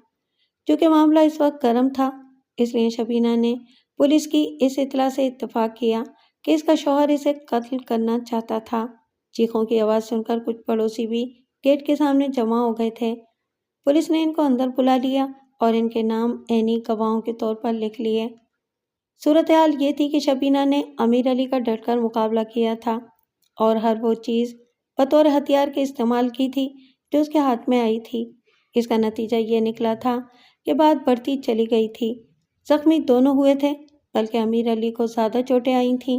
چونکہ معاملہ اس وقت گرم تھا، اس لیے شبینہ نے پولیس کی اس اطلاع سے اتفاق کیا کہ اس کا شوہر اسے قتل کرنا چاہتا تھا۔ چیخوں کی آواز سن کر کچھ پڑوسی بھی گیٹ کے سامنے جمع ہو گئے تھے۔ پولیس نے ان کو اندر بلا لیا اور ان کے نام عینی گواہوں کے طور پر لکھ لیے۔ صورتحال یہ تھی کہ شبینہ نے امیر علی کا ڈٹ کر مقابلہ کیا تھا اور ہر وہ چیز بطور ہتھیار کے استعمال کی تھی جو اس کے ہاتھ میں آئی تھی۔ اس کا نتیجہ یہ نکلا تھا کہ بات بڑھتی چلی گئی تھی۔ زخمی دونوں ہوئے تھے، بلکہ امیر علی کو زیادہ چوٹیں آئی تھیں،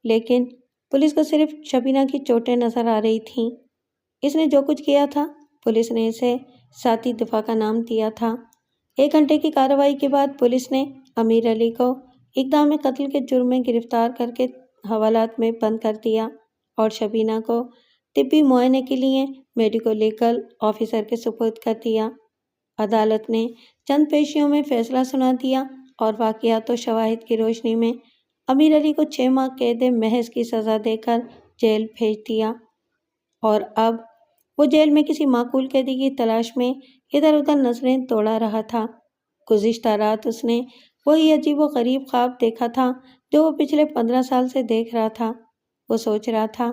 لیکن پولیس کو صرف شبینہ کی چوٹیں نظر آ رہی تھیں۔ اس نے جو کچھ کیا تھا، پولیس نے اسے ذاتی دفاع کا نام دیا تھا۔ 1 گھنٹے کی کارروائی کے بعد پولیس نے امیر علی کو اقدام قتل کے جرم میں گرفتار کر کے حوالات میں بند کر دیا اور شبینہ کو طبی معائنے کے لیے میڈیکو لیگل آفیسر کے سپرد کر دیا۔ عدالت نے چند پیشیوں میں فیصلہ سنا دیا اور واقعات و شواہد کی روشنی میں امیر علی کو 6 ماہ قید محض کی سزا دے کر جیل بھیج دیا اور اب وہ جیل میں کسی معقول قیدی کی تلاش میں ادھر ادھر نظریں دوڑا رہا تھا۔ گزشتہ رات اس نے وہی عجیب و غریب خواب دیکھا تھا جو وہ پچھلے 15 سال سے دیکھ رہا تھا۔ وہ سوچ رہا تھا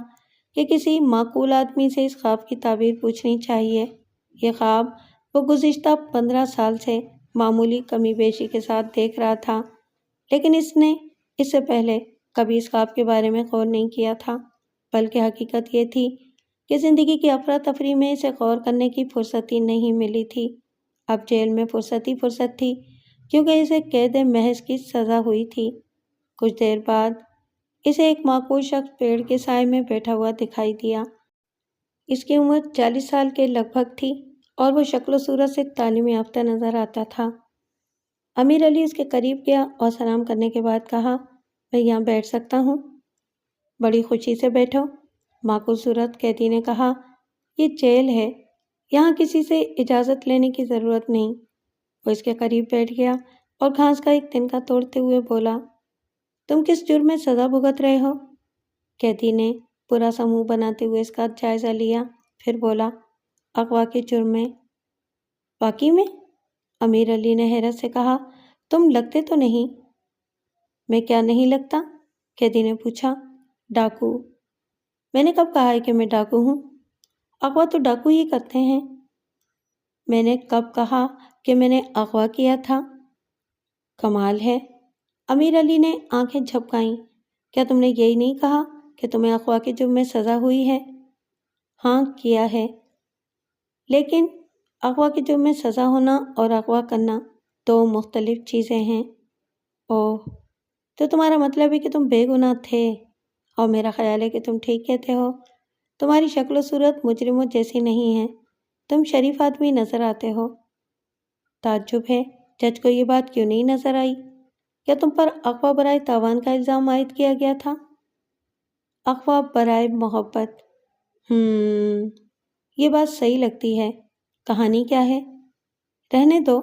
کہ کسی معقول آدمی سے اس خواب کی تعبیر پوچھنی چاہیے۔ یہ خواب وہ گزشتہ 15 سال سے معمولی کمی بیشی کے ساتھ دیکھ رہا تھا، لیکن اس نے اس سے پہلے کبھی اس خواب کے بارے میں غور نہیں کیا تھا، بلکہ حقیقت یہ تھی کہ زندگی کی افراتفری میں اسے غور کرنے کی فرصت ہی نہیں ملی تھی۔ اب جیل میں فرصت ہی فرصت تھی، کیونکہ اسے قید محض کی سزا ہوئی تھی۔ کچھ دیر بعد اسے ایک معقول شخص پیڑ کے سائے میں بیٹھا ہوا دکھائی دیا۔ اس کی عمر 40 سال کے لگ بھگ تھی اور وہ شکل و صورت سے تعلیم یافتہ نظر آتا تھا۔ امیر علی اس کے قریب گیا اور سلام کرنے کے بعد کہا، میں یہاں بیٹھ سکتا ہوں؟ بڑی خوشی سے بیٹھو، معقول صورت قیدی نے کہا، یہ جیل ہے، یہاں کسی سے اجازت لینے کی ضرورت نہیں۔ وہ اس کے قریب بیٹھ گیا اور گھاس کا ایک تنکا توڑتے ہوئے بولا، تم کس جرم میں سزا بھگت رہے ہو؟ قیدی نے برا سا منہ بناتے ہوئے اس کا جائزہ لیا، پھر بولا، اغوا کے جرم میں۔ واقعی میں؟ امیر علی نے حیرت سے کہا، تم لگتے تو نہیں؟ میں کیا نہیں لگتا؟ قیدی نے پوچھا۔ ڈاکو۔ میں نے کب کہا ہے کہ میں ڈاکو ہوں؟ اغوا تو ڈاکو ہی کرتے ہیں۔ میں نے کب کہا کہ میں نے اغوا کیا تھا؟ کمال ہے۔ امیر علی نے آنکھیں جھپکائیں۔ کیا تم نے یہی نہیں کہا کہ تمہیں اغوا کے جرم میں سزا ہوئی ہے؟ ہاں کیا ہے، لیکن اغوا کے جرم میں سزا ہونا اور اغوا کرنا دو مختلف چیزیں ہیں۔ اوہ، تو تمہارا مطلب ہے کہ تم بے گناہ تھے، اور میرا خیال ہے کہ تم ٹھیک کہتے ہو۔ تمہاری شکل و صورت مجرموں جیسی نہیں ہے، تم شریف آدمی نظر آتے ہو۔ تعجب ہے، جج کو یہ بات کیوں نہیں نظر آئی؟ کیا تم پر اغوا برائے تاوان کا الزام عائد کیا گیا تھا؟ اغوا برائے محبت۔ یہ بات صحیح لگتی ہے۔ کہانی کیا ہے؟ رہنے دو،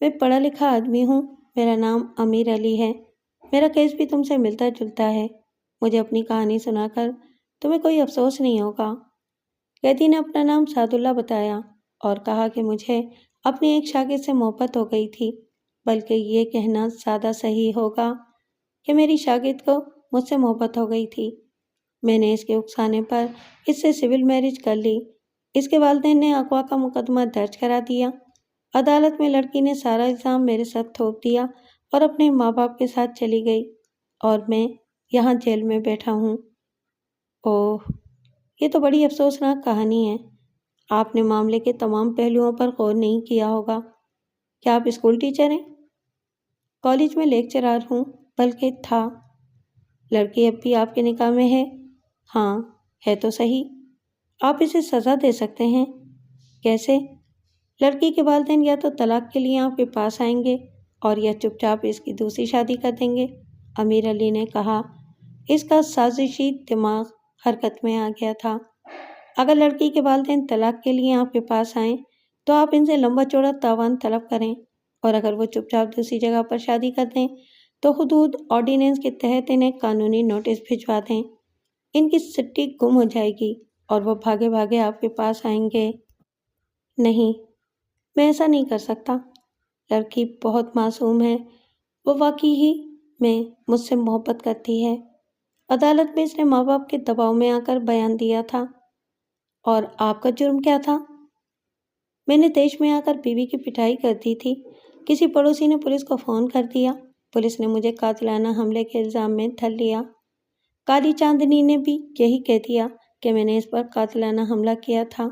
میں پڑھا لکھا آدمی ہوں، میرا نام امیر علی ہے، میرا کیس بھی تم سے ملتا جلتا ہے۔ مجھے اپنی کہانی سنا کر تمہیں کوئی افسوس نہیں ہوگا۔ قیدی نے اپنا نام سعد اللہ بتایا اور کہا کہ مجھے اپنی ایک شاگرد سے محبت ہو گئی تھی، بلکہ یہ کہنا زیادہ صحیح ہوگا کہ میری شاگرد کو مجھ سے محبت ہو گئی تھی۔ میں نے اس کے اکسانے پر اس سے سول میرج کر لی۔ اس کے والدین نے اغوا کا مقدمہ درج کرا دیا۔ عدالت میں لڑکی نے سارا الزام میرے ساتھ تھوپ دیا اور اپنے ماں باپ کے ساتھ چلی گئی، اور میں یہاں جیل میں بیٹھا ہوں۔ اوہ، یہ تو بڑی افسوسناک کہانی ہے۔ آپ نے معاملے کے تمام پہلوؤں پر غور نہیں کیا ہوگا۔ کیا آپ اسکول ٹیچر ہیں؟ کالج میں لیکچرار ہوں، بلکہ تھا۔ لڑکی اب بھی آپ کے نکاح میں ہے؟ ہاں، ہے تو صحیح۔ آپ اسے سزا دے سکتے ہیں۔ کیسے؟ لڑکی کے والدین یا تو طلاق کے لیے آپ کے پاس آئیں گے اور یا چپ چاپ اس کی دوسری شادی کر دیں گے۔ امیر علی نے کہا۔ اس کا سازشی دماغ حرکت میں آ گیا تھا۔ اگر لڑکی کے والدین طلاق کے لیے آپ کے پاس آئیں تو آپ ان سے لمبا چوڑا تاوان طلب کریں، اور اگر وہ چپ چاپ دوسری جگہ پر شادی کر دیں تو حدود آرڈیننس کے تحت انہیں قانونی نوٹس بھجوا دیں۔ ان کی سٹی گم ہو جائے گی اور وہ بھاگے بھاگے آپ کے پاس آئیں گے۔ نہیں، میں ایسا نہیں کر سکتا۔ لڑکی بہت معصوم ہے، وہ واقعی ہی میں مجھ سے محبت کرتی ہے۔ عدالت میں اس نے ماں باپ کے دباؤ میں آ کر بیان دیا تھا۔ اور آپ کا جرم کیا تھا؟ میں نے دیش میں آ کر بیوی کی پٹائی کر دی تھی۔ کسی پڑوسی نے پولیس کو فون کر دیا۔ پولیس نے مجھے قاتلانہ حملے کے الزام میں دھر لیا۔ کالی چاندنی نے بھی یہی کہہ دیا کہ میں نے اس پر قاتلانہ حملہ کیا تھا۔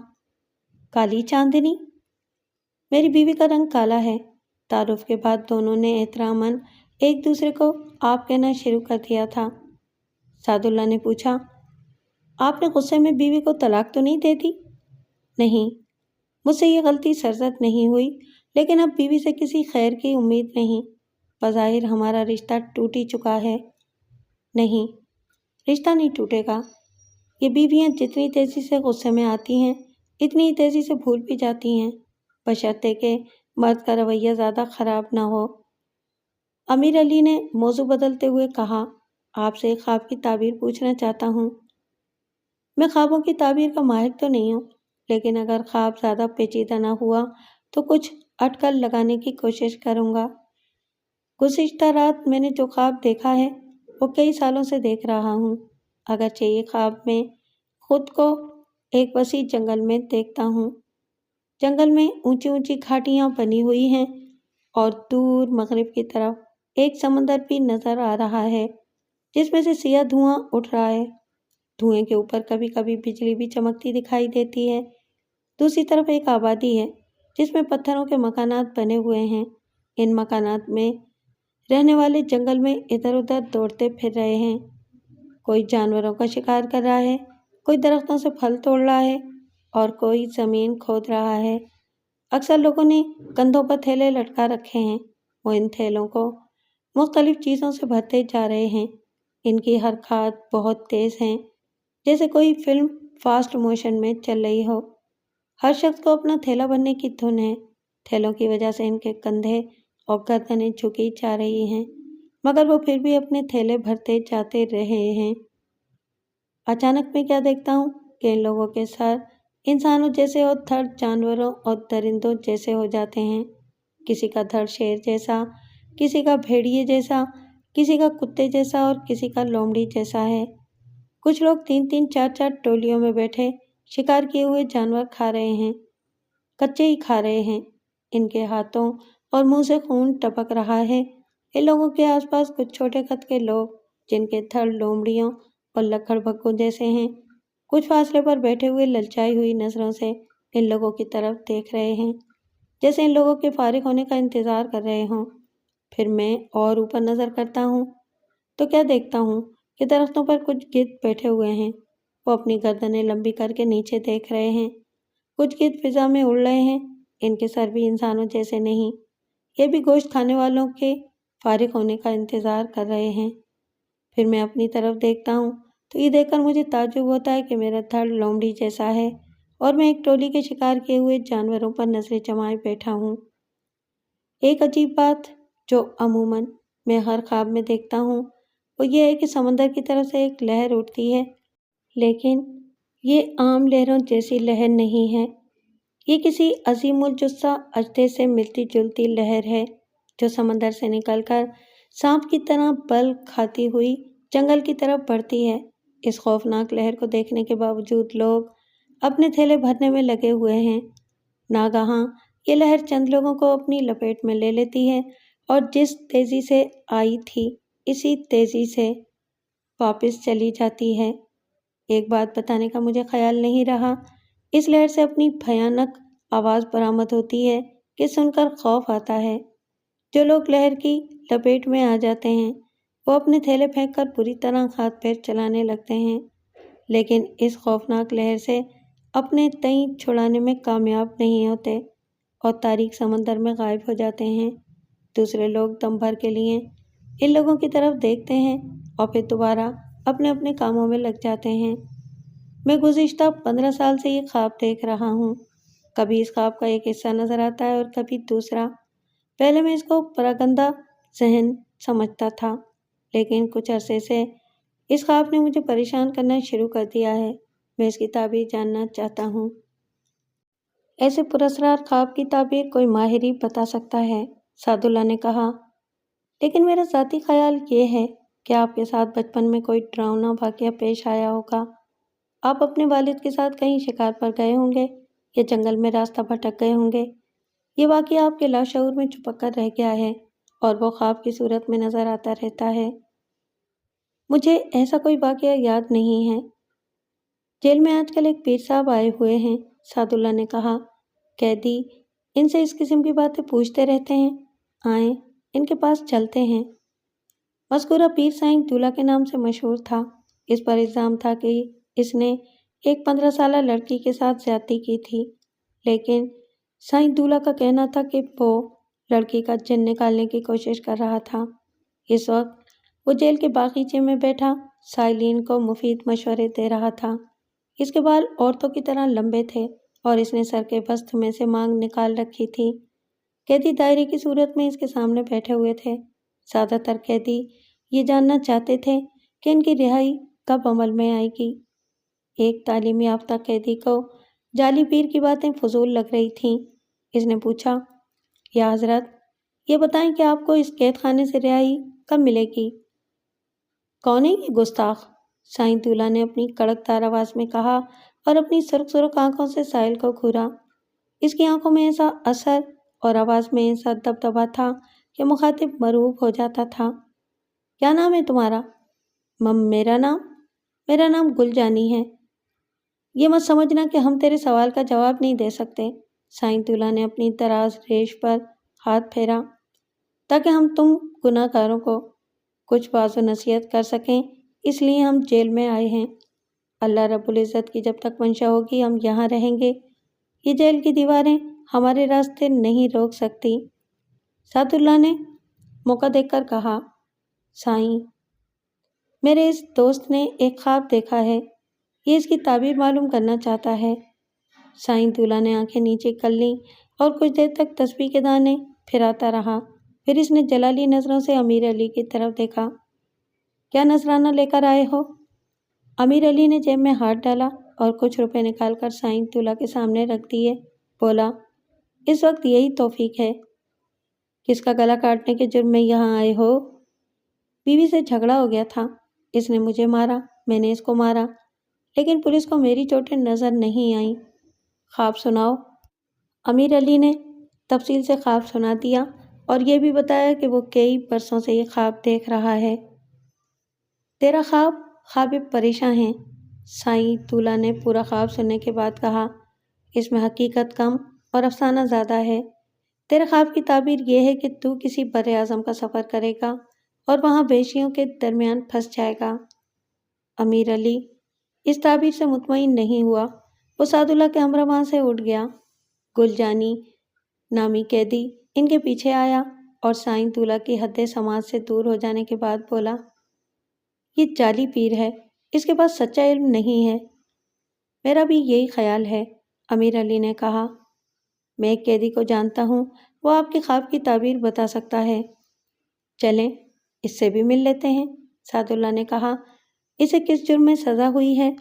کالی چاندنی؟ میری بیوی کا رنگ کالا ہے۔ تعارف کے بعد دونوں نے احتراماً ایک دوسرے کو آپ کہنا شروع کر دیا تھا۔ سعد اللہ نے پوچھا، آپ نے غصے میں بیوی کو طلاق تو نہیں دے دی؟ نہیں، مجھ سے یہ غلطی سرزد نہیں ہوئی، لیکن اب بیوی سے کسی خیر کی امید نہیں۔ بظاہر ہمارا رشتہ ٹوٹ ہی چکا ہے۔ نہیں، رشتہ نہیں ٹوٹے گا۔ یہ بیویاں جتنی تیزی سے غصے میں آتی ہیں اتنی ہی تیزی سے بھول بھی جاتی ہیں، بشرطے کہ مرد کا رویہ زیادہ خراب نہ ہو۔ امیر علی نے موضوع بدلتے ہوئے کہا، آپ سے ایک خواب کی تعبیر پوچھنا چاہتا ہوں۔ میں خوابوں کی تعبیر کا ماہر تو نہیں ہوں، لیکن اگر خواب زیادہ پیچیدہ نہ ہوا تو کچھ اٹکل لگانے کی کوشش کروں گا۔ گزشتہ رات میں نے جو خواب دیکھا ہے وہ کئی سالوں سے دیکھ رہا ہوں۔ اگرچہ یہ خواب میں خود کو ایک وسیع جنگل میں دیکھتا ہوں۔ جنگل میں اونچی اونچی گھاٹیاں بنی ہوئی ہیں اور دور مغرب کی طرف ایک سمندر بھی نظر آ رہا ہے جس میں سے سیاہ دھواں اٹھ رہا ہے۔ دھوئیں کے اوپر کبھی کبھی بجلی بھی چمکتی دکھائی دیتی ہے۔ دوسری طرف ایک آبادی ہے جس میں پتھروں کے مکانات بنے ہوئے ہیں۔ ان مکانات میں رہنے والے جنگل میں ادھر ادھر دوڑتے پھر رہے ہیں۔ کوئی جانوروں کا شکار کر رہا ہے، کوئی درختوں سے پھل توڑ رہا ہے اور کوئی زمین کھود رہا ہے۔ اکثر لوگوں نے کندھوں پر تھیلے لٹکا رکھے ہیں۔ وہ ان تھیلوں کو مختلف چیزوں سے بھرتے جا رہے ہیں۔ ان کی حرکات بہت تیز ہیں، جیسے کوئی فلم فاسٹ موشن میں چل رہی ہو۔ ہر شخص کو اپنا تھیلا بھرنے کی دھن ہے۔ تھیلوں کی وجہ سے ان کے کندھے اور گردنیں جھکی جا رہی ہیں، مگر وہ پھر بھی اپنے تھیلے بھرتے جاتے رہے ہیں۔ اچانک میں کیا دیکھتا ہوں کہ ان لوگوں کے سر انسانوں جیسے اور تھر جانوروں اور درندوں جیسے ہو جاتے ہیں۔ کسی کا دھڑ شیر جیسا، کسی کا بھیڑیے جیسا، کسی کا کتے جیسا اور کسی کا لومڑی جیسا ہے۔ کچھ لوگ 3 4 ٹولیوں میں بیٹھے شکار کیے ہوئے جانور کھا رہے ہیں، کچے ہی کھا رہے ہیں۔ ان کے ہاتھوں اور منہ سے خون ٹپک رہا ہے۔ ان لوگوں کے آس پاس کچھ چھوٹے قد کے لوگ جن کے تھڑ لومڑیوں اور لکڑ بھگوں جیسے ہیں، کچھ فاصلے پر بیٹھے ہوئے للچائی ہوئی نظروں سے ان لوگوں کی طرف دیکھ رہے ہیں، جیسے ان لوگوں کے فارغ ہونے کا انتظار کر رہے ہوں۔ پھر میں اور اوپر نظر کرتا ہوں تو کیا دیکھتا ہوں کہ درختوں پر کچھ گدھ بیٹھے ہوئے ہیں۔ وہ اپنی گردنیں لمبی کر کے نیچے دیکھ رہے ہیں۔ کچھ گدھ فضا میں اڑ رہے ہیں۔ ان کے سر بھی انسانوں جیسے نہیں، یہ بھی گوشت کھانے والوں کے فارغ ہونے کا انتظار کر رہے ہیں۔ پھر میں اپنی طرف دیکھتا ہوں تو یہ دیکھ کر مجھے تعجب ہوتا ہے کہ میرا دھڑ لومڑی جیسا ہے اور میں ایک ٹولی کے شکار کیے ہوئے جانوروں پر نظریں جمائے بیٹھا ہوں۔ ایک عجیب بات جو عموماً میں ہر خواب میں دیکھتا ہوں وہ یہ ہے کہ سمندر کی طرف سے ایک لہر اٹھتی ہے، لیکن یہ عام لہروں جیسی لہر نہیں ہے۔ یہ کسی عظیم الجثہ اژدہے سے ملتی جلتی لہر ہے جو سمندر سے نکل کر سانپ کی طرح بل کھاتی ہوئی جنگل کی طرف بڑھتی ہے۔ اس خوفناک لہر کو دیکھنے کے باوجود لوگ اپنے تھیلے بھرنے میں لگے ہوئے ہیں۔ ناگہاں یہ لہر چند لوگوں کو اپنی لپیٹ میں لے لیتی ہے اور جس تیزی سے آئی تھی اسی تیزی سے واپس چلی جاتی ہے۔ ایک بات بتانے کا مجھے خیال نہیں رہا، اس لہر سے اپنی بھیانک آواز برآمد ہوتی ہے کہ سن کر خوف آتا ہے۔ جو لوگ لہر کی لپیٹ میں آ جاتے ہیں وہ اپنے تھیلے پھینک کر پوری طرح ہاتھ پیر چلانے لگتے ہیں، لیکن اس خوفناک لہر سے اپنے تئیں چھڑانے میں کامیاب نہیں ہوتے اور تاریک سمندر میں غائب ہو جاتے ہیں۔ دوسرے لوگ دم بھر کے لیے ان لوگوں کی طرف دیکھتے ہیں اور پھر دوبارہ اپنے اپنے کاموں میں لگ جاتے ہیں۔ میں گزشتہ 15 سال سے یہ خواب دیکھ رہا ہوں۔ کبھی اس خواب کا ایک حصہ نظر آتا ہے اور کبھی دوسرا۔ پہلے میں اس کو پراگندہ ذہن سمجھتا تھا، لیکن کچھ عرصے سے اس خواب نے مجھے پریشان کرنا شروع کر دیا ہے۔ میں اس کی تعبیر جاننا چاہتا ہوں۔ ایسے پراسرار خواب کی تعبیر کوئی ماہر ہی بتا سکتا ہے، سعد اللہ نے کہا، لیکن میرا ذاتی خیال یہ ہے کہ آپ کے ساتھ بچپن میں کوئی ڈراؤنا واقعہ پیش آیا ہوگا۔ آپ اپنے والد کے ساتھ کہیں شکار پر گئے ہوں گے یا جنگل میں راستہ بھٹک گئے ہوں گے۔ یہ واقعہ آپ کے لاشعور میں چھپک کر رہ گیا ہے اور وہ خواب کی صورت میں نظر آتا رہتا ہے۔ مجھے ایسا کوئی واقعہ یاد نہیں ہے۔ جیل میں آج کل ایک پیر صاحب آئے ہوئے ہیں، سعد اللہ نے کہا۔ قیدی ان سے اس قسم کی باتیں پوچھتے رہتے ہیں۔ آئیں ان کے پاس چلتے ہیں۔ مذکورہ پیر سائیں دولہ کے نام سے مشہور تھا۔ اس پر الزام تھا کہ اس نے ایک 15 سالہ لڑکی کے ساتھ زیادتی کی تھی، لیکن سائیں دولہ کا کہنا تھا کہ وہ لڑکی کا جن نکالنے کی کوشش کر رہا تھا۔ اس وقت وہ جیل کے باغیچے میں بیٹھا سائلین کو مفید مشورے دے رہا تھا۔ اس کے بال عورتوں کی طرح لمبے تھے اور اس نے سر کے وسط میں سے مانگ نکال رکھی تھی۔ قیدی دائرے کی صورت میں اس کے سامنے بیٹھے ہوئے تھے۔ زیادہ تر قیدی یہ جاننا چاہتے تھے کہ ان کی رہائی کب عمل میں آئے گی۔ ایک تعلیم یافتہ قیدی کو جعلی پیر کی باتیں فضول لگ رہی تھیں۔ اس نے پوچھا، یا حضرت یہ بتائیں کہ آپ کو اس قید خانے سے رہائی کب ملے گی؟ کون ہے یہ گستاخ؟ سائیں دولہ نے اپنی کڑکدار آواز میں کہا اور اپنی سرخ سرخ آنکھوں سے سائل کو گھورا۔ اس کی آنکھوں میں ایسا اثر اور آواز میں ایسا دبدبا تھا کہ مخاطب مرعوب ہو جاتا تھا۔ کیا نام ہے تمہارا؟ میرا نام گل جانی ہے۔ یہ مت سمجھنا کہ ہم تیرے سوال کا جواب نہیں دے سکتے۔ سائیں دولہ نے اپنی دراز ریش پر ہاتھ پھیرا تاکہ ہم تم گناہ گاروں کو کچھ واعظ و نصیحت کر سکیں، اس لیے ہم جیل میں آئے ہیں۔ اللہ رب العزت کی جب تک منشا ہوگی ہم یہاں رہیں گے۔ یہ جیل کی دیواریں ہمارے راستے نہیں روک سکتی۔ سعد اللہ نے موقع دیکھ کر کہا، سائیں میرے اس دوست نے ایک خواب دیکھا ہے، یہ اس کی تعبیر معلوم کرنا چاہتا ہے۔ سائیں دولہ نے آنکھیں نیچے کر لیں اور کچھ دیر تک تسبیح کے دانے پھراتا رہا۔ پھر اس نے جلالی نظروں سے امیر علی کی طرف دیکھا۔ کیا نذرانہ لے کر آئے ہو؟ امیر علی نے جیب میں ہاتھ ڈالا اور کچھ روپے نکال کر سائیں دولہ کے سامنے رکھ دیے۔ بولا، اس وقت یہی توفیق ہے۔ کس کا گلا کاٹنے کے جرم میں یہاں آئے ہو؟ بیوی سے جھگڑا ہو گیا تھا، اس نے مجھے مارا، میں نے اس کو مارا، لیکن پولیس کو میری چوٹیں نظر نہیں آئیں۔ خواب سناؤ۔ امیر علی نے تفصیل سے خواب سنا دیا اور یہ بھی بتایا کہ وہ کئی برسوں سے یہ خواب دیکھ رہا ہے۔ تیرا خواب پریشاں ہیں، سائیں تولا نے پورا خواب سننے کے بعد کہا، اس میں حقیقت کم اور افسانہ زیادہ ہے۔ تیرے خواب کی تعبیر یہ ہے کہ تو کسی بر اعظم کا سفر کرے گا اور وہاں وحشیوں کے درمیان پھنس جائے گا۔ امیر علی اس تعبیر سے مطمئن نہیں ہوا، وہ سعد اللہ کے ہمراہ وہاں سے اٹھ گیا۔ گلجانی نامی قیدی ان کے پیچھے آیا اور سائیں تولا کی حد سماعت سے دور ہو جانے کے بعد بولا، یہ جعلی پیر ہے، اس کے پاس سچا علم نہیں ہے۔ میرا بھی یہی خیال ہے، امیر علی نے کہا۔ میں ایک قیدی کو جانتا ہوں، وہ آپ کے خواب کی تعبیر بتا سکتا ہے۔ چلیں اس سے بھی مل لیتے ہیں، سعد اللہ نے کہا۔ اسے کس جرم میں سزا ہوئی ہے؟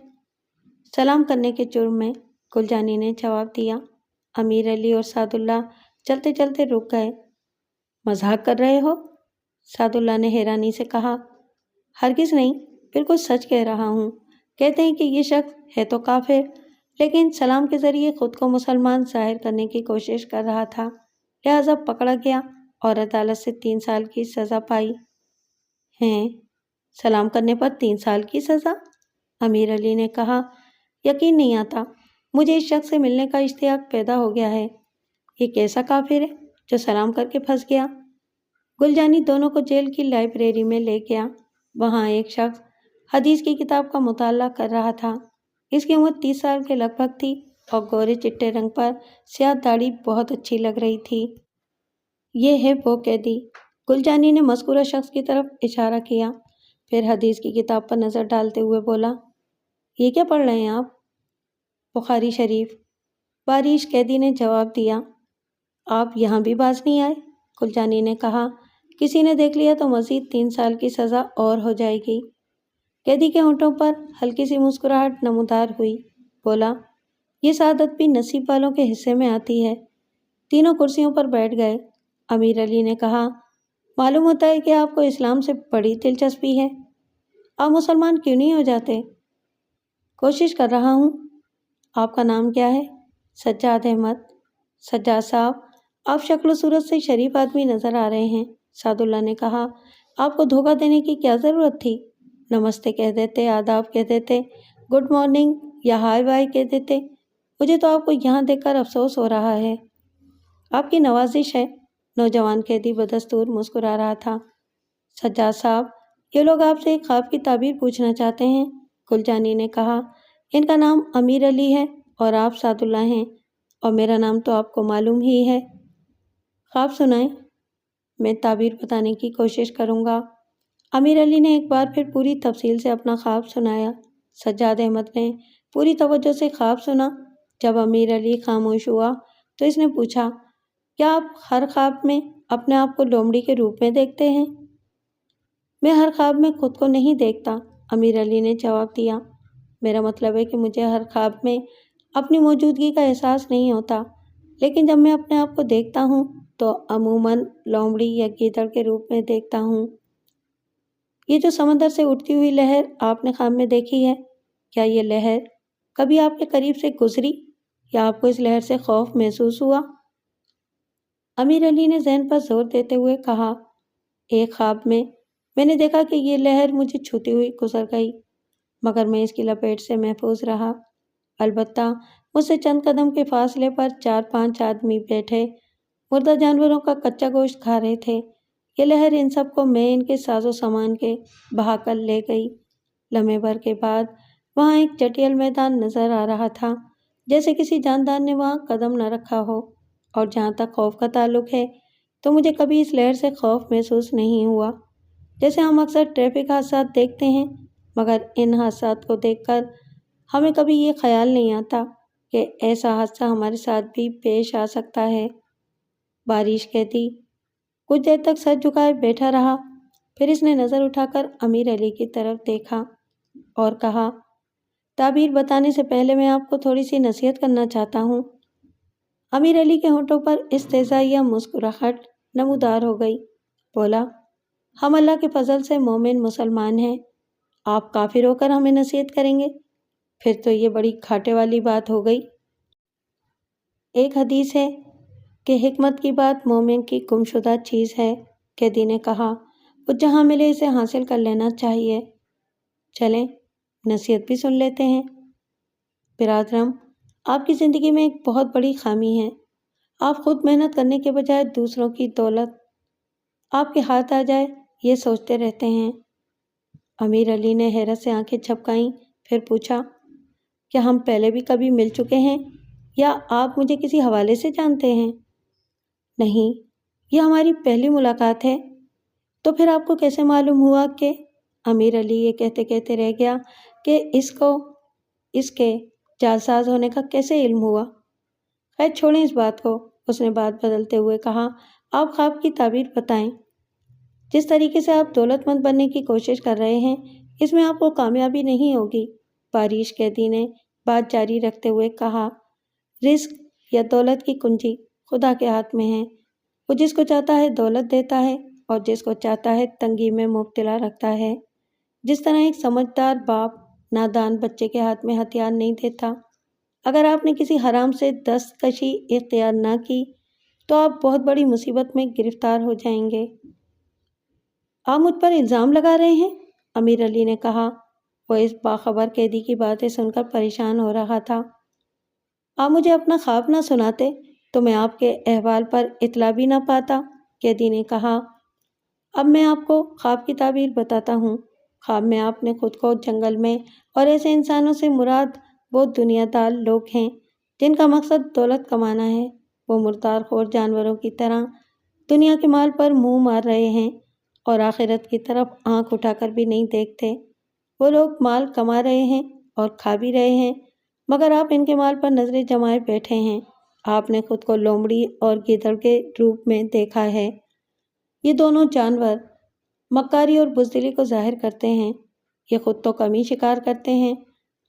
سلام کرنے کے جرم میں، گلجانی نے جواب دیا۔ امیر علی اور سعد اللہ چلتے چلتے رک گئے۔ مذاق کر رہے ہو؟ سعد اللہ نے حیرانی سے کہا۔ ہرگز نہیں، بالکل سچ کہہ رہا ہوں۔ کہتے ہیں کہ یہ شخص ہے تو کافر، لیکن سلام کے ذریعے خود کو مسلمان ظاہر کرنے کی کوشش کر رہا تھا، لہٰذا پکڑا گیا اور عدالت سے 3 سال کی سزا پائی۔ ہیں؟ سلام کرنے پر 3 سال کی سزا؟ امیر علی نے کہا۔ یقین نہیں آتا، مجھے اس شخص سے ملنے کا اشتیاق پیدا ہو گیا ہے۔ یہ کیسا کافر ہے جو سلام کر کے پھنس گیا؟ گلجانی دونوں کو جیل کی لائبریری میں لے گیا۔ وہاں ایک شخص حدیث کی کتاب کا مطالعہ کر رہا تھا۔ اس کی عمر 30 سال کے لگ بھگ تھی اور گورے چٹے رنگ پر سیاہ داڑھی بہت اچھی لگ رہی تھی۔ یہ ہے وہ قیدی، گلجانی نے مذکورہ شخص کی طرف اشارہ کیا، پھر حدیث کی کتاب پر نظر ڈالتے ہوئے بولا، یہ کیا پڑھ رہے ہیں آپ؟ بخاری شریف، باریش قیدی نے جواب دیا۔ آپ یہاں بھی باز نہیں آئے؟ گلجانی نے کہا۔ کسی نے دیکھ لیا تو مزید 3 سال کی سزا اور ہو جائے گی۔ قیدی کے ہونٹوں پر ہلکی سی مسکراہٹ نمودار ہوئی، بولا، یہ سعادت بھی نصیب والوں کے حصے میں آتی ہے۔ تینوں کرسیوں پر بیٹھ گئے۔ امیر علی نے کہا، معلوم ہوتا ہے کہ آپ کو اسلام سے بڑی دلچسپی ہے، آپ مسلمان کیوں نہیں ہو جاتے؟ کوشش کر رہا ہوں۔ آپ کا نام کیا ہے؟ سجاد احمد۔ سجاد صاحب، آپ شکل و صورت سے شریف آدمی نظر آ رہے ہیں، سعد اللہ نے کہا۔ آپ کو دھوکہ دینے کی کیا ضرورت تھی؟ نمستے کہہ دیتے، آداب کہہ دیتے، گڈ مارننگ یا ہائی بائی کہہ دیتے۔ مجھے تو آپ کو یہاں دیکھ کر افسوس ہو رہا ہے۔ آپ کی نوازش ہے، نوجوان قیدی بدستور مسکرا رہا تھا۔ سجاد صاحب، یہ لوگ آپ سے ایک خواب کی تعبیر پوچھنا چاہتے ہیں، گلجانی نے کہا۔ ان کا نام امیر علی ہے اور آپ سعد اللہ ہیں، اور میرا نام تو آپ کو معلوم ہی ہے۔ خواب سنائیں، میں تعبیر بتانے کی کوشش کروں گا۔ امیر علی نے ایک بار پھر پوری تفصیل سے اپنا خواب سنایا۔ سجاد احمد نے پوری توجہ سے خواب سنا۔ جب امیر علی خاموش ہوا تو اس نے پوچھا، کیا آپ ہر خواب میں اپنے آپ کو لومڑی کے روپ میں دیکھتے ہیں؟ میں ہر خواب میں خود کو نہیں دیکھتا، امیر علی نے جواب دیا۔ میرا مطلب ہے کہ مجھے ہر خواب میں اپنی موجودگی کا احساس نہیں ہوتا، لیکن جب میں اپنے آپ کو دیکھتا ہوں تو عموماً لومڑی یا گیدڑ کے روپ میں دیکھتا ہوں۔ یہ جو سمندر سے اٹھتی ہوئی لہر آپ نے خواب میں دیکھی ہے، کیا یہ لہر کبھی آپ کے قریب سے گزری یا آپ کو اس لہر سے خوف محسوس ہوا؟ امیر علی نے ذہن پر زور دیتے ہوئے کہا، ایک خواب میں نے دیکھا کہ یہ لہر مجھے چھوتی ہوئی گزر گئی، مگر میں اس کی لپیٹ سے محفوظ رہا۔ البتہ مجھ سے چند قدم کے فاصلے پر 4-5 آدمی بیٹھے مردہ جانوروں کا کچا گوشت کھا رہے تھے۔ یہ لہر ان سب کو میں ان کے ساز و سامان کے بہا کر لے گئی۔ لمحے بھر کے بعد وہاں ایک چٹیل میدان نظر آ رہا تھا، جیسے کسی جاندار نے وہاں قدم نہ رکھا ہو، اور جہاں تک خوف کا تعلق ہے تو مجھے کبھی اس لہر سے خوف محسوس نہیں ہوا۔ جیسے ہم اکثر ٹریفک حادثات دیکھتے ہیں، مگر ان حادثات کو دیکھ کر ہمیں کبھی یہ خیال نہیں آتا کہ ایسا حادثہ ہمارے ساتھ بھی پیش آ سکتا ہے۔ باریش قیدی کچھ دیر تک سر جھکائے بیٹھا رہا، پھر اس نے نظر اٹھا کر امیر علی کی طرف دیکھا اور کہا، تعبیر بتانے سے پہلے میں آپ کو تھوڑی سی نصیحت کرنا چاہتا ہوں۔ امیر علی کے ہونٹوں پر استہزائیہ مسکراہٹ نمودار ہو گئی۔ بولا، ہم اللہ کے فضل سے مومن مسلمان ہیں، آپ کافر ہو کر ہمیں نصیحت کریں گے؟ پھر تو یہ بڑی گھاٹے والی بات ہو گئی۔ ایک حدیث ہے کہ حکمت کی بات مومن کی گمشدہ چیز ہے۔ قیدی نے کہا، وہ جہاں ملے اسے حاصل کر لینا چاہیے۔ چلیں نصیحت بھی سن لیتے ہیں۔ برادرم، آپ کی زندگی میں ایک بہت بڑی خامی ہے۔ آپ خود محنت کرنے کے بجائے دوسروں کی دولت آپ کے ہاتھ آ جائے یہ سوچتے رہتے ہیں۔ امیر علی نے حیرت سے آنکھیں جھپکائیں، پھر پوچھا، کیا ہم پہلے بھی کبھی مل چکے ہیں یا آپ مجھے کسی حوالے سے جانتے ہیں؟ نہیں، یہ ہماری پہلی ملاقات ہے۔ تو پھر آپ کو کیسے معلوم ہوا کہ… امیر علی یہ کہتے کہتے رہ گیا کہ اس کے جعلساز ہونے کا کیسے علم ہوا؟ خیر چھوڑیں اس بات کو۔ اس نے بات بدلتے ہوئے کہا، آپ خواب کی تعبیر بتائیں۔ جس طریقے سے آپ دولت مند بننے کی کوشش کر رہے ہیں اس میں آپ کو کامیابی نہیں ہوگی۔ باریش قیدی نے بات جاری رکھتے ہوئے کہا، رزق یا دولت کی کنجی خدا کے ہاتھ میں ہے۔ وہ جس کو چاہتا ہے دولت دیتا ہے اور جس کو چاہتا ہے تنگی میں مبتلا رکھتا ہے۔ جس طرح ایک سمجھدار باپ نادان بچے کے ہاتھ میں ہتھیار نہیں دیتا۔ اگر آپ نے کسی حرام سے دستکشی اختیار نہ کی تو آپ بہت بڑی مصیبت میں گرفتار ہو جائیں گے۔ آپ مجھ پر الزام لگا رہے ہیں؟ امیر علی نے کہا۔ وہ اس باخبر قیدی کی باتیں سن کر پریشان ہو رہا تھا۔ آپ مجھے اپنا خواب نہ سناتے تو میں آپ کے احوال پر اطلاع بھی نہ پاتا، قیدی نے کہا۔ اب میں آپ کو خواب کی تعبیر بتاتا ہوں۔ خواب میں آپ نے خود کو جنگل میں اور ایسے انسانوں سے مراد وہ دنیا دار لوگ ہیں جن کا مقصد دولت کمانا ہے۔ وہ مردار خور جانوروں کی طرح دنیا کے مال پر منہ مار رہے ہیں اور آخرت کی طرف آنکھ اٹھا کر بھی نہیں دیکھتے۔ وہ لوگ مال کما رہے ہیں اور کھا بھی رہے ہیں، مگر آپ ان کے مال پر نظریں جمائے بیٹھے ہیں۔ آپ نے خود کو لومڑی اور گیدڑ کے روپ میں دیکھا ہے۔ یہ دونوں جانور مکاری اور بزدلی کو ظاہر کرتے ہیں۔ یہ خود تو کم ہی شکار کرتے ہیں،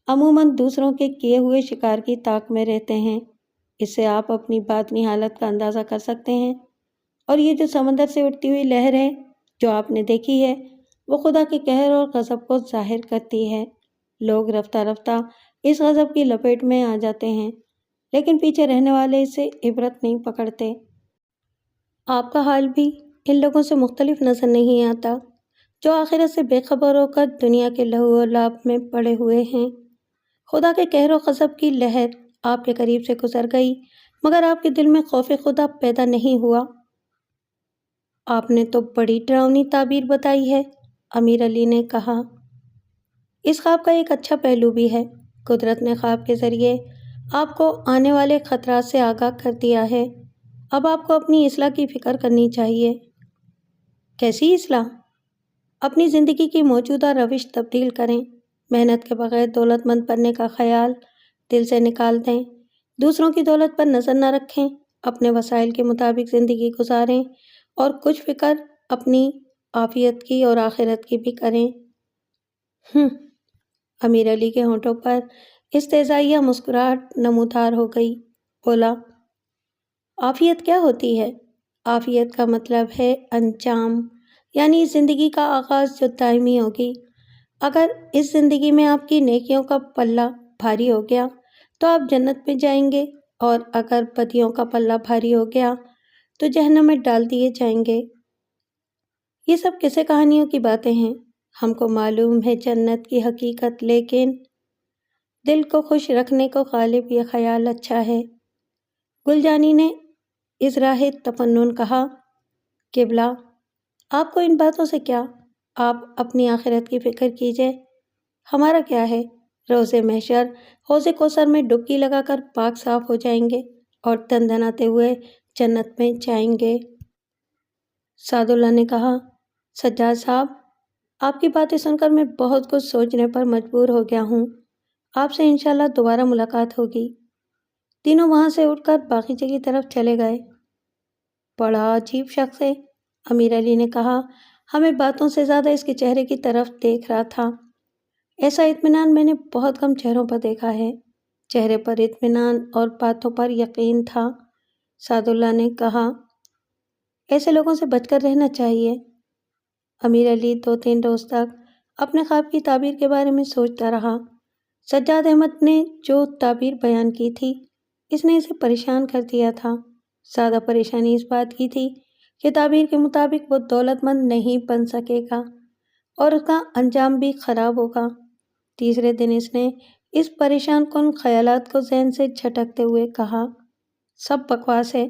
عموماً دوسروں کے کیے ہوئے شکار کی طاق میں رہتے ہیں۔ اس سے آپ اپنی باطنی حالت کا اندازہ کر سکتے ہیں۔ اور یہ جو سمندر سے اٹھتی ہوئی لہر ہے جو آپ نے دیکھی ہے وہ خدا کے قہر اور غضب کو ظاہر کرتی ہے۔ لوگ رفتہ رفتہ اس غضب کی لپیٹ میں آ جاتے ہیں، لیکن پیچھے رہنے والے اسے عبرت نہیں پکڑتے۔ آپ کا حال بھی ان لوگوں سے مختلف نظر نہیں آتا جو آخرت سے بے خبر ہو کر دنیا کے لہو و لعاب میں پڑے ہوئے ہیں۔ خدا کے قہر و غضب کی لہر آپ کے قریب سے گزر گئی، مگر آپ کے دل میں خوف خدا پیدا نہیں ہوا۔ آپ نے تو بڑی ڈراؤنی تعبیر بتائی ہے، امیر علی نے کہا۔ اس خواب کا ایک اچھا پہلو بھی ہے۔ قدرت نے خواب کے ذریعے آپ کو آنے والے خطرات سے آگاہ کر دیا ہے۔ اب آپ کو اپنی اصلاح کی فکر کرنی چاہیے۔ کیسی اصلاح؟ اپنی زندگی کی موجودہ روش تبدیل کریں۔ محنت کے بغیر دولت مند بننے کا خیال دل سے نکال دیں۔ دوسروں کی دولت پر نظر نہ رکھیں، اپنے وسائل کے مطابق زندگی گزاریں اور کچھ فکر اپنی عافیت کی اور آخرت کی بھی کریں۔ امیر علی کے ہونٹوں پر استہزائیہ مسکراہٹ نمودار ہو گئی۔ بولا، عافیت کیا ہوتی ہے؟ عافیت کا مطلب ہے انجام، یعنی اس زندگی کا آغاز جو دائمی ہوگی۔ اگر اس زندگی میں آپ کی نیکیوں کا پلہ بھاری ہو گیا تو آپ جنت میں جائیں گے، اور اگر بدیوں کا پلہ بھاری ہو گیا تو جہنم میں ڈال دیے جائیں گے۔ یہ سب قصے کہانیوں کی باتیں ہیں، ہم کو معلوم ہے جنت کی حقیقت، لیکن دل کو خوش رکھنے کو غالب یہ خیال اچھا ہے۔ گل جانی نے ازراہ تفنن کہا، قبلہ آپ کو ان باتوں سے کیا؟ آپ اپنی آخرت کی فکر کیجئے، ہمارا کیا ہے؟ روز محشر حوض کوثر میں ڈبکی لگا کر پاک صاف ہو جائیں گے اور دندناتے ہوئے جنت میں جائیں گے۔ سعد اللہ نے کہا، سجاد صاحب، آپ کی باتیں سن کر میں بہت کچھ سوچنے پر مجبور ہو گیا ہوں۔ آپ سے انشاءاللہ دوبارہ ملاقات ہوگی۔ تینوں وہاں سے اٹھ کر باغیچے کی طرف چلے گئے۔ بڑا عجیب شخص ہے، امیر علی نے کہا۔ ہمیں باتوں سے زیادہ اس کے چہرے کی طرف دیکھ رہا تھا۔ ایسا اطمینان میں نے بہت کم چہروں پر دیکھا ہے۔ چہرے پر اطمینان اور باتوں پر یقین تھا۔ سعد اللہ نے کہا، ایسے لوگوں سے بچ کر رہنا چاہیے۔ امیر علی 2-3 روز تک اپنے خواب کی تعبیر کے بارے میں سوچتا رہا۔ سجاد احمد نے جو تعبیر بیان کی تھی اس نے اسے پریشان کر دیا تھا۔ زیادہ پریشانی اس بات کی تھی کہ تعبیر کے مطابق وہ دولت مند نہیں بن سکے گا اور اس کا انجام بھی خراب ہوگا۔ تیسرے دن اس نے اس پریشان کن خیالات کو ذہن سے جھٹکتے ہوئے کہا، سب بکواس ہے،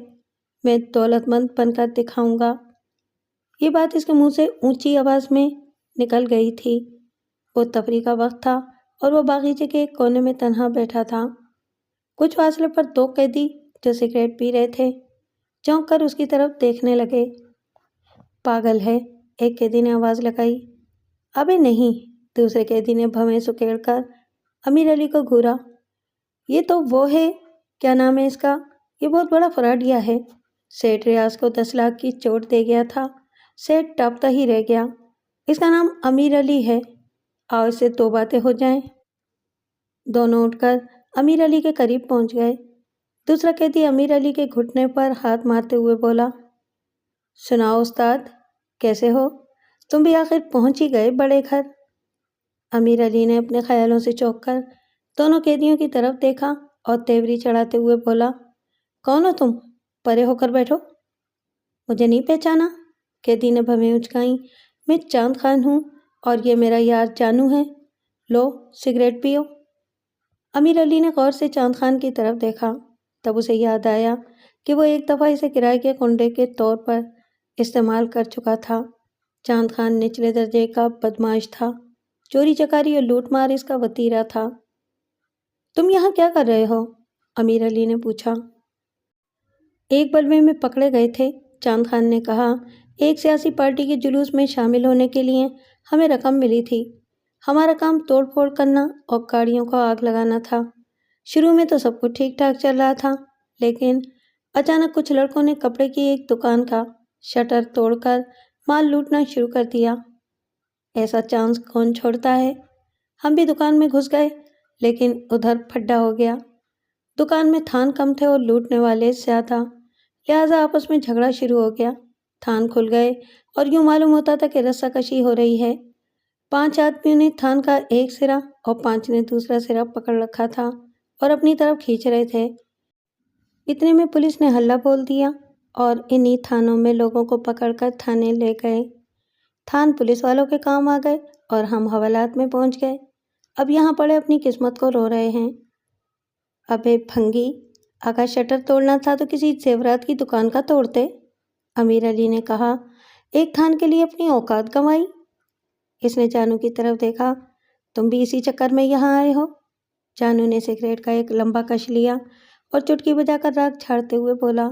میں دولت مند بن کر دکھاؤں گا۔ یہ بات اس کے منہ سے اونچی آواز میں نکل گئی تھی۔ وہ تفریح کا وقت تھا اور وہ باغیچے کے ایک کونے میں تنہا بیٹھا تھا۔ کچھ فاصلے پر 2 قیدی جو سگریٹ پی رہے تھے چونک کر اس کی طرف دیکھنے لگے۔ پاگل ہے، ایک قیدی نے آواز لگائی۔ ابے نہیں، دوسرے قیدی نے بھویں سکیڑ کر امیر علی کو گھورا۔ یہ تو وہ ہے، کیا نام ہے اس کا، یہ بہت بڑا فراڈیا ہے۔ سیٹھ ریاض کو 10 لاکھ کی چوٹ دے گیا تھا، سیٹھ ٹاپتا ہی رہ گیا۔ اس کا نام امیر علی ہے، آؤ اس سے 2 باتیں ہو جائیں۔ دونوں اٹھ کر امیر علی کے قریب پہنچ گئے۔ دوسرا قیدی امیر علی کے گھٹنے پر ہاتھ مارتے ہوئے بولا، سناؤ استاد، کیسے ہو؟ تم بھی آخر پہنچ ہی گئے بڑے گھر۔ امیر علی نے اپنے خیالوں سے چونک کر دونوں قیدیوں کی طرف دیکھا اور تیوری چڑھاتے ہوئے بولا، کون ہو تم؟ پرے ہو کر بیٹھو۔ مجھے نہیں پہچانا؟ قیدی نے بھویں اچکائیں۔ میں چاند خان ہوں اور یہ میرا یار جانو ہے، لو سگریٹ پیو۔ امیر علی نے غور سے چاند خان کی طرف دیکھا، تب اسے یاد آیا کہ وہ ایک دفعہ اسے کرائے کے کنڈے کے طور پر استعمال کر چکا تھا۔ چاند خان نچلے درجے کا بدماش تھا، چوری چکاری اور لوٹ مار اس کا وتیرہ تھا۔ تم یہاں کیا کر رہے ہو؟ امیر علی نے پوچھا۔ ایک بلوے میں پکڑے گئے تھے، چاند خان نے کہا۔ ایک سیاسی پارٹی کے جلوس میں شامل ہونے کے لیے ہمیں رقم ملی تھی۔ ہمارا کام توڑ پھوڑ کرنا اور گاڑیوں کو آگ لگانا تھا۔ شروع میں تو سب کچھ ٹھیک ٹھاک چل رہا تھا، لیکن اچانک کچھ لڑکوں نے کپڑے کی ایک دکان کا شٹر توڑ کر مال لوٹنا شروع کر دیا۔ ایسا چانس کون چھوڑتا ہے؟ ہم بھی دکان میں گھس گئے، لیکن ادھر پھڈا ہو گیا۔ دکان میں تھان کم تھے اور لوٹنے والے زیادہ، لہٰذا آپس میں جھگڑا شروع ہو گیا۔ تھان کھل گئے اور یوں معلوم ہوتا تھا کہ رسہ کشی ہو رہی ہے۔ 5 آدمیوں نے تھان کا ایک سرا اور 5 نے دوسرا سرا پکڑ رکھا تھا اور اپنی طرف کھینچ رہے تھے۔ اتنے میں پولیس نے ہلہ بول دیا اور انہی تھانوں میں لوگوں کو پکڑ کر تھانے لے گئے۔ تھان پولیس والوں کے کام آ گئے اور ہم حوالات میں پہنچ گئے۔ اب یہاں پڑے اپنی قسمت کو رو رہے ہیں۔ ابے بھنگی، اگر شٹر توڑنا تھا تو کسی زیورات کی دکان کا توڑتے، امیر علی نے کہا۔ ایک تھان کے لیے اپنی اوقات گنوائی۔ اس نے جانو کی طرف دیکھا۔ تم بھی اسی چکر میں یہاں آئے ہو؟ جانو نے سگریٹ کا ایک لمبا کش لیا اور چٹکی بجا کر راکھ چھاڑتے ہوئے بولا،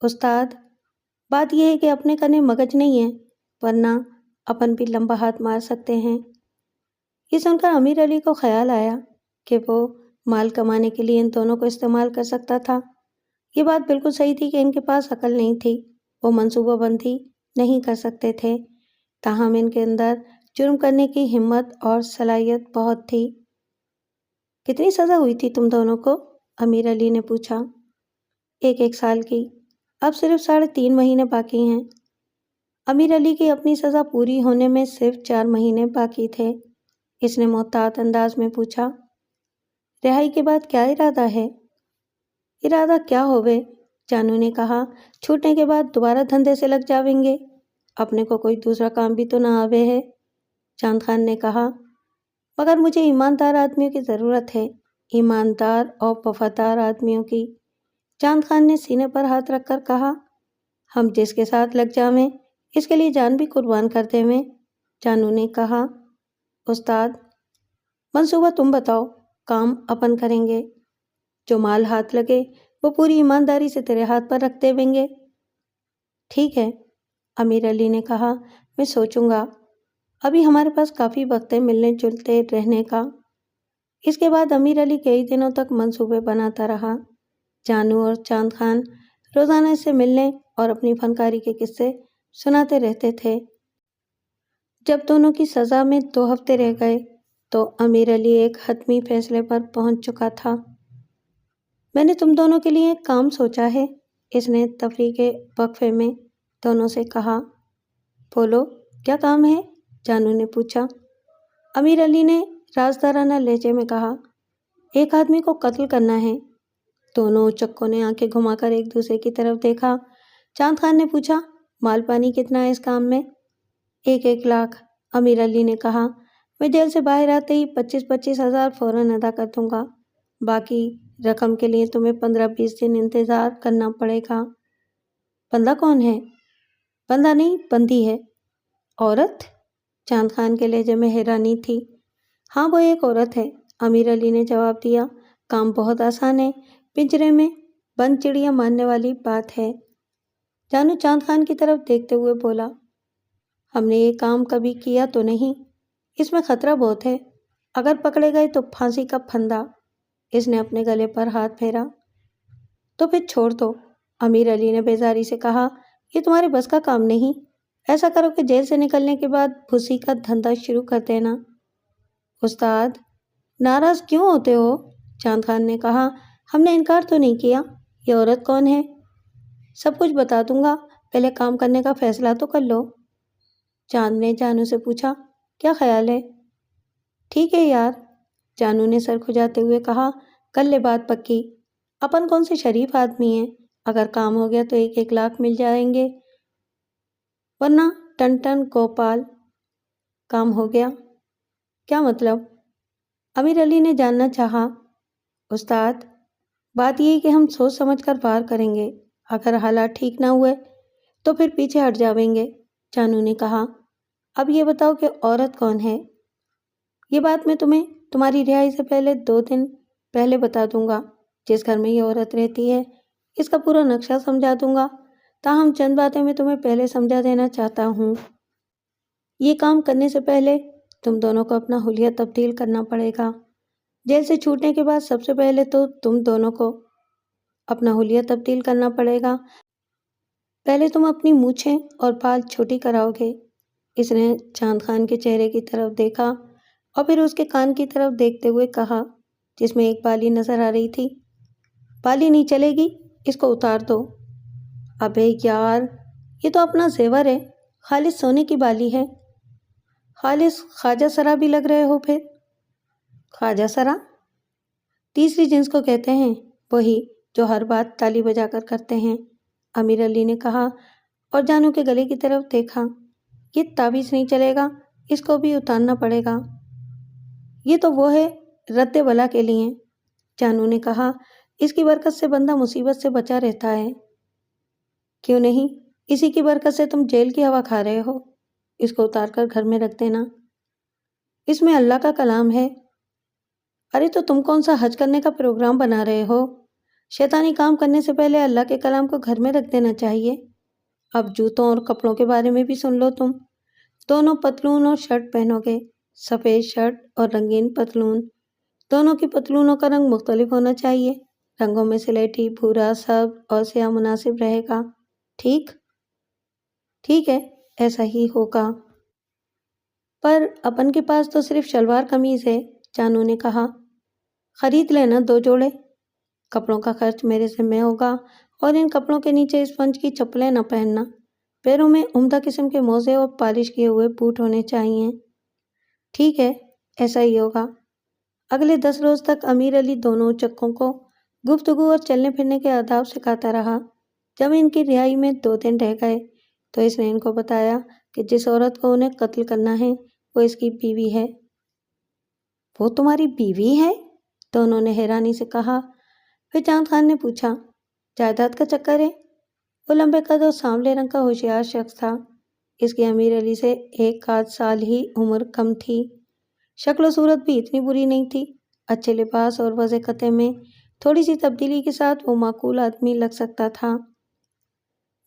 استاد، بات یہ ہے کہ اپنے کنے مگج نہیں ہے، ورنہ اپن بھی لمبا ہاتھ مار سکتے ہیں۔ یہ سن کر امیر علی کو خیال آیا کہ وہ مال کمانے کے لیے ان دونوں کو استعمال کر سکتا تھا۔ یہ بات بالکل صحیح تھی کہ ان کے پاس عقل نہیں تھی، وہ منصوبہ بندی نہیں کر سکتے تھے، تاہم ان کے اندر جرم کرنے کی ہمت اور صلاحیت بہت تھی۔ کتنی سزا ہوئی تھی تم دونوں کو؟ امیر علی نے پوچھا۔ 1 سال کی، اب صرف 3.5 مہینے باقی ہیں۔ امیر علی کی اپنی سزا پوری ہونے میں صرف 4 مہینے باقی تھے۔ اس نے محتاط انداز میں پوچھا، رہائی کے بعد کیا ارادہ ہے؟ ارادہ کیا ہوئے؟ جانو نے کہا، چھوٹنے کے بعد دوبارہ دھندے سے لگ جاویں گے، اپنے کو کوئی دوسرا کام بھی تو نہ آوے ہے۔ چاند خان نے کہا، مگر مجھے ایماندار آدمیوں کی ضرورت ہے، ایماندار اور وفادار آدمیوں کی۔ چاند خان نے سینے پر ہاتھ رکھ کر کہا، ہم جس کے ساتھ لگ جاویں اس کے لیے جان بھی قربان کر دیویں۔ جانو نے کہا، استاد، منصوبہ تم بتاؤ، کام اپن کریں گے، جو مال ہاتھ لگے وہ پوری ایمانداری سے تیرے ہاتھ پر رکھ دیویں گے۔ ٹھیک ہے، امیر علی نے کہا، میں سوچوں گا، ابھی ہمارے پاس کافی وقت ہے ملنے جلتے رہنے کا۔ اس کے بعد امیر علی کئی دنوں تک منصوبے بناتا رہا۔ جانو اور چاند خان روزانہ اس سے ملنے اور اپنی فنکاری کے قصے سناتے رہتے تھے۔ جب دونوں کی سزا میں 2 ہفتے رہ گئے تو امیر علی ایک حتمی فیصلے پر پہنچ چکا تھا۔ میں نے تم دونوں کے لیے ایک کام سوچا ہے، اس نے تفریح کے وقفے میں دونوں سے کہا۔ بولو کیا کام ہے؟ جانو نے پوچھا۔ امیر علی نے رازدارانہ لہجے میں کہا، ایک آدمی کو قتل کرنا ہے۔ دونوں چکوں نے آنکھیں گھما کر ایک دوسرے کی طرف دیکھا۔ چاند خان نے پوچھا، مال پانی کتنا ہے اس کام میں؟ 1 لاکھ، امیر علی نے کہا۔ میں جیل سے باہر آتے ہی 25,000 فوراً ادا کر دوں گا۔ باقی رقم کے لیے تمہیں 15-20 دن انتظار کرنا پڑے گا۔ بندہ کون ہے؟ بندہ نہیں، بندی ہے۔ عورت؟ چاند خان کے لہجے میں حیرانی تھی۔ ہاں وہ ایک عورت ہے، امیر علی نے جواب دیا۔ کام بہت آسان ہے، پنجرے میں بند چڑیا مارنے والی بات ہے۔ جانو چاند خان کی طرف دیکھتے ہوئے بولا، ہم نے یہ کام کبھی کیا تو نہیں، اس میں خطرہ بہت ہے، اگر پکڑے گئے تو پھانسی کا پھندا۔ اس نے اپنے گلے پر ہاتھ پھیرا۔ تو پھر چھوڑ دو، امیر علی نے بیزاری سے کہا، یہ تمہارے بس کا کام نہیں۔ ایسا کرو کہ جیل سے نکلنے کے بعد بھوسی کا دھندا شروع کر دینا۔ استاد ناراض کیوں ہوتے ہو؟ چاند خان نے کہا، ہم نے انکار تو نہیں کیا۔ یہ عورت کون ہے؟ سب کچھ بتا دوں گا، پہلے کام کرنے کا فیصلہ تو کر لو۔ چاند نے جانو سے پوچھا، کیا خیال ہے؟ ٹھیک ہے یار، جانو نے سر کھجاتے ہوئے کہا، کر لے بات پکی۔ اپن کون سے شریف آدمی ہیں، اگر کام ہو گیا تو 1 لاکھ مل جائیں گے، ورنہ ٹن ٹن گوپال۔ کام ہو گیا کیا مطلب؟ امیر علی نے جاننا چاہا۔ استاد بات یہ کہ ہم سوچ سمجھ کر وار کریں گے، اگر حالات ٹھیک نہ ہوئے تو پھر پیچھے ہٹ جاویں گے، جانو نے کہا۔ اب یہ بتاؤ کہ عورت کون ہے؟ یہ بات میں تمہیں تمہاری رہائی سے پہلے 2 دن پہلے بتا دوں گا۔ جس گھر میں یہ عورت رہتی ہے اس کا پورا نقشہ سمجھا دوں گا، تاہم چند باتیں میں تمہیں پہلے سمجھا دینا چاہتا ہوں۔ یہ کام کرنے سے پہلے تم دونوں کو اپنا حلیہ تبدیل کرنا پڑے گا۔ جیل سے چھوٹنے کے بعد سب سے پہلے تو تم دونوں کو اپنا حلیہ تبدیل کرنا پڑے گا۔ پہلے تم اپنی مونچھیں اور بال چھوٹی کراؤ گے۔ اس نے چاند خان کے چہرے کی طرف دیکھا اور پھر اس کے کان کی طرف دیکھتے ہوئے کہا، جس میں ایک بالی نظر آ رہی تھی، بالی نہیں چلے گی، اس کو اتار دو۔ ابے یار، یہ تو اپنا زیور ہے، خالص سونے کی بالی ہے۔ خالص خواجہ سرا بھی لگ رہے ہو پھر۔ خواجہ سرا؟ تیسری جنس کو کہتے ہیں، وہی جو ہر بات تالی بجا کر کرتے ہیں، امیر علی نے کہا اور جانو کے گلے کی طرف دیکھا۔ یہ تعویذ نہیں چلے گا، اس کو بھی اتارنا پڑے گا۔ یہ تو وہ ہے رد بلا کے لیے، جانو نے کہا، اس کی برکت سے بندہ مصیبت سے بچا رہتا ہے۔ کیوں نہیں، اسی کی برکت سے تم جیل کی ہوا کھا رہے ہو۔ اس کو اتار کر گھر میں رکھ دینا، اس میں اللہ کا کلام ہے۔ ارے تو تم کون سا حج کرنے کا پروگرام بنا رہے ہو؟ شیطانی کام کرنے سے پہلے اللہ کے کلام کو گھر میں رکھ دینا چاہیے۔ اب جوتوں اور کپڑوں کے بارے میں بھی سن لو تم۔ دونوں پتلون اور شرٹ پہنو گے، سفید شرٹ اور رنگین پتلون۔ دونوں کی پتلونوں کا رنگ مختلف ہونا چاہیے، رنگوں میں سلیٹی، بھورا، سبز اور سیاہ مناسب رہے گا۔ ٹھیک؟ ٹھیک ہے، ایسا ہی ہوگا۔ پر اپن کے پاس تو صرف شلوار قمیض ہے، جانو نے کہا۔ خرید لینا 2 جوڑے۔ کپڑوں کا خرچ میرے ذمہ ہوگا، اور ان کپڑوں کے نیچے اسپنج کی چپلیں نہ پہننا۔ پیروں میں عمدہ قسم کے موزے اور پالش کیے ہوئے بوٹ ہونے چاہیے۔ ٹھیک ہے، ایسا ہی ہوگا۔ اگلے 10 روز تک امیر علی دونوں چکوں کو گفتگو اور چلنے پھرنے کے آداب سکھاتا رہا۔ جب ان کی رہائی میں 2 دن رہ گئے تو اس نے ان کو بتایا کہ جس عورت کو انہیں قتل کرنا ہے وہ اس کی بیوی ہے۔ وہ تمہاری بیوی ہے؟ دونوں نے حیرانی سے کہا۔ پھر چاند خان نے پوچھا، جائیداد کا چکر ہے؟ وہ لمبے قد اور سانولے رنگ کا ہوشیار شخص تھا۔ اس کی امیر علی سے 1 آدھ سال ہی عمر کم تھی۔ شکل و صورت بھی اتنی بری نہیں تھی۔ اچھے لباس اور وضع قطع میں تھوڑی سی تبدیلی کے ساتھ وہ معقول آدمی لگ سکتا تھا۔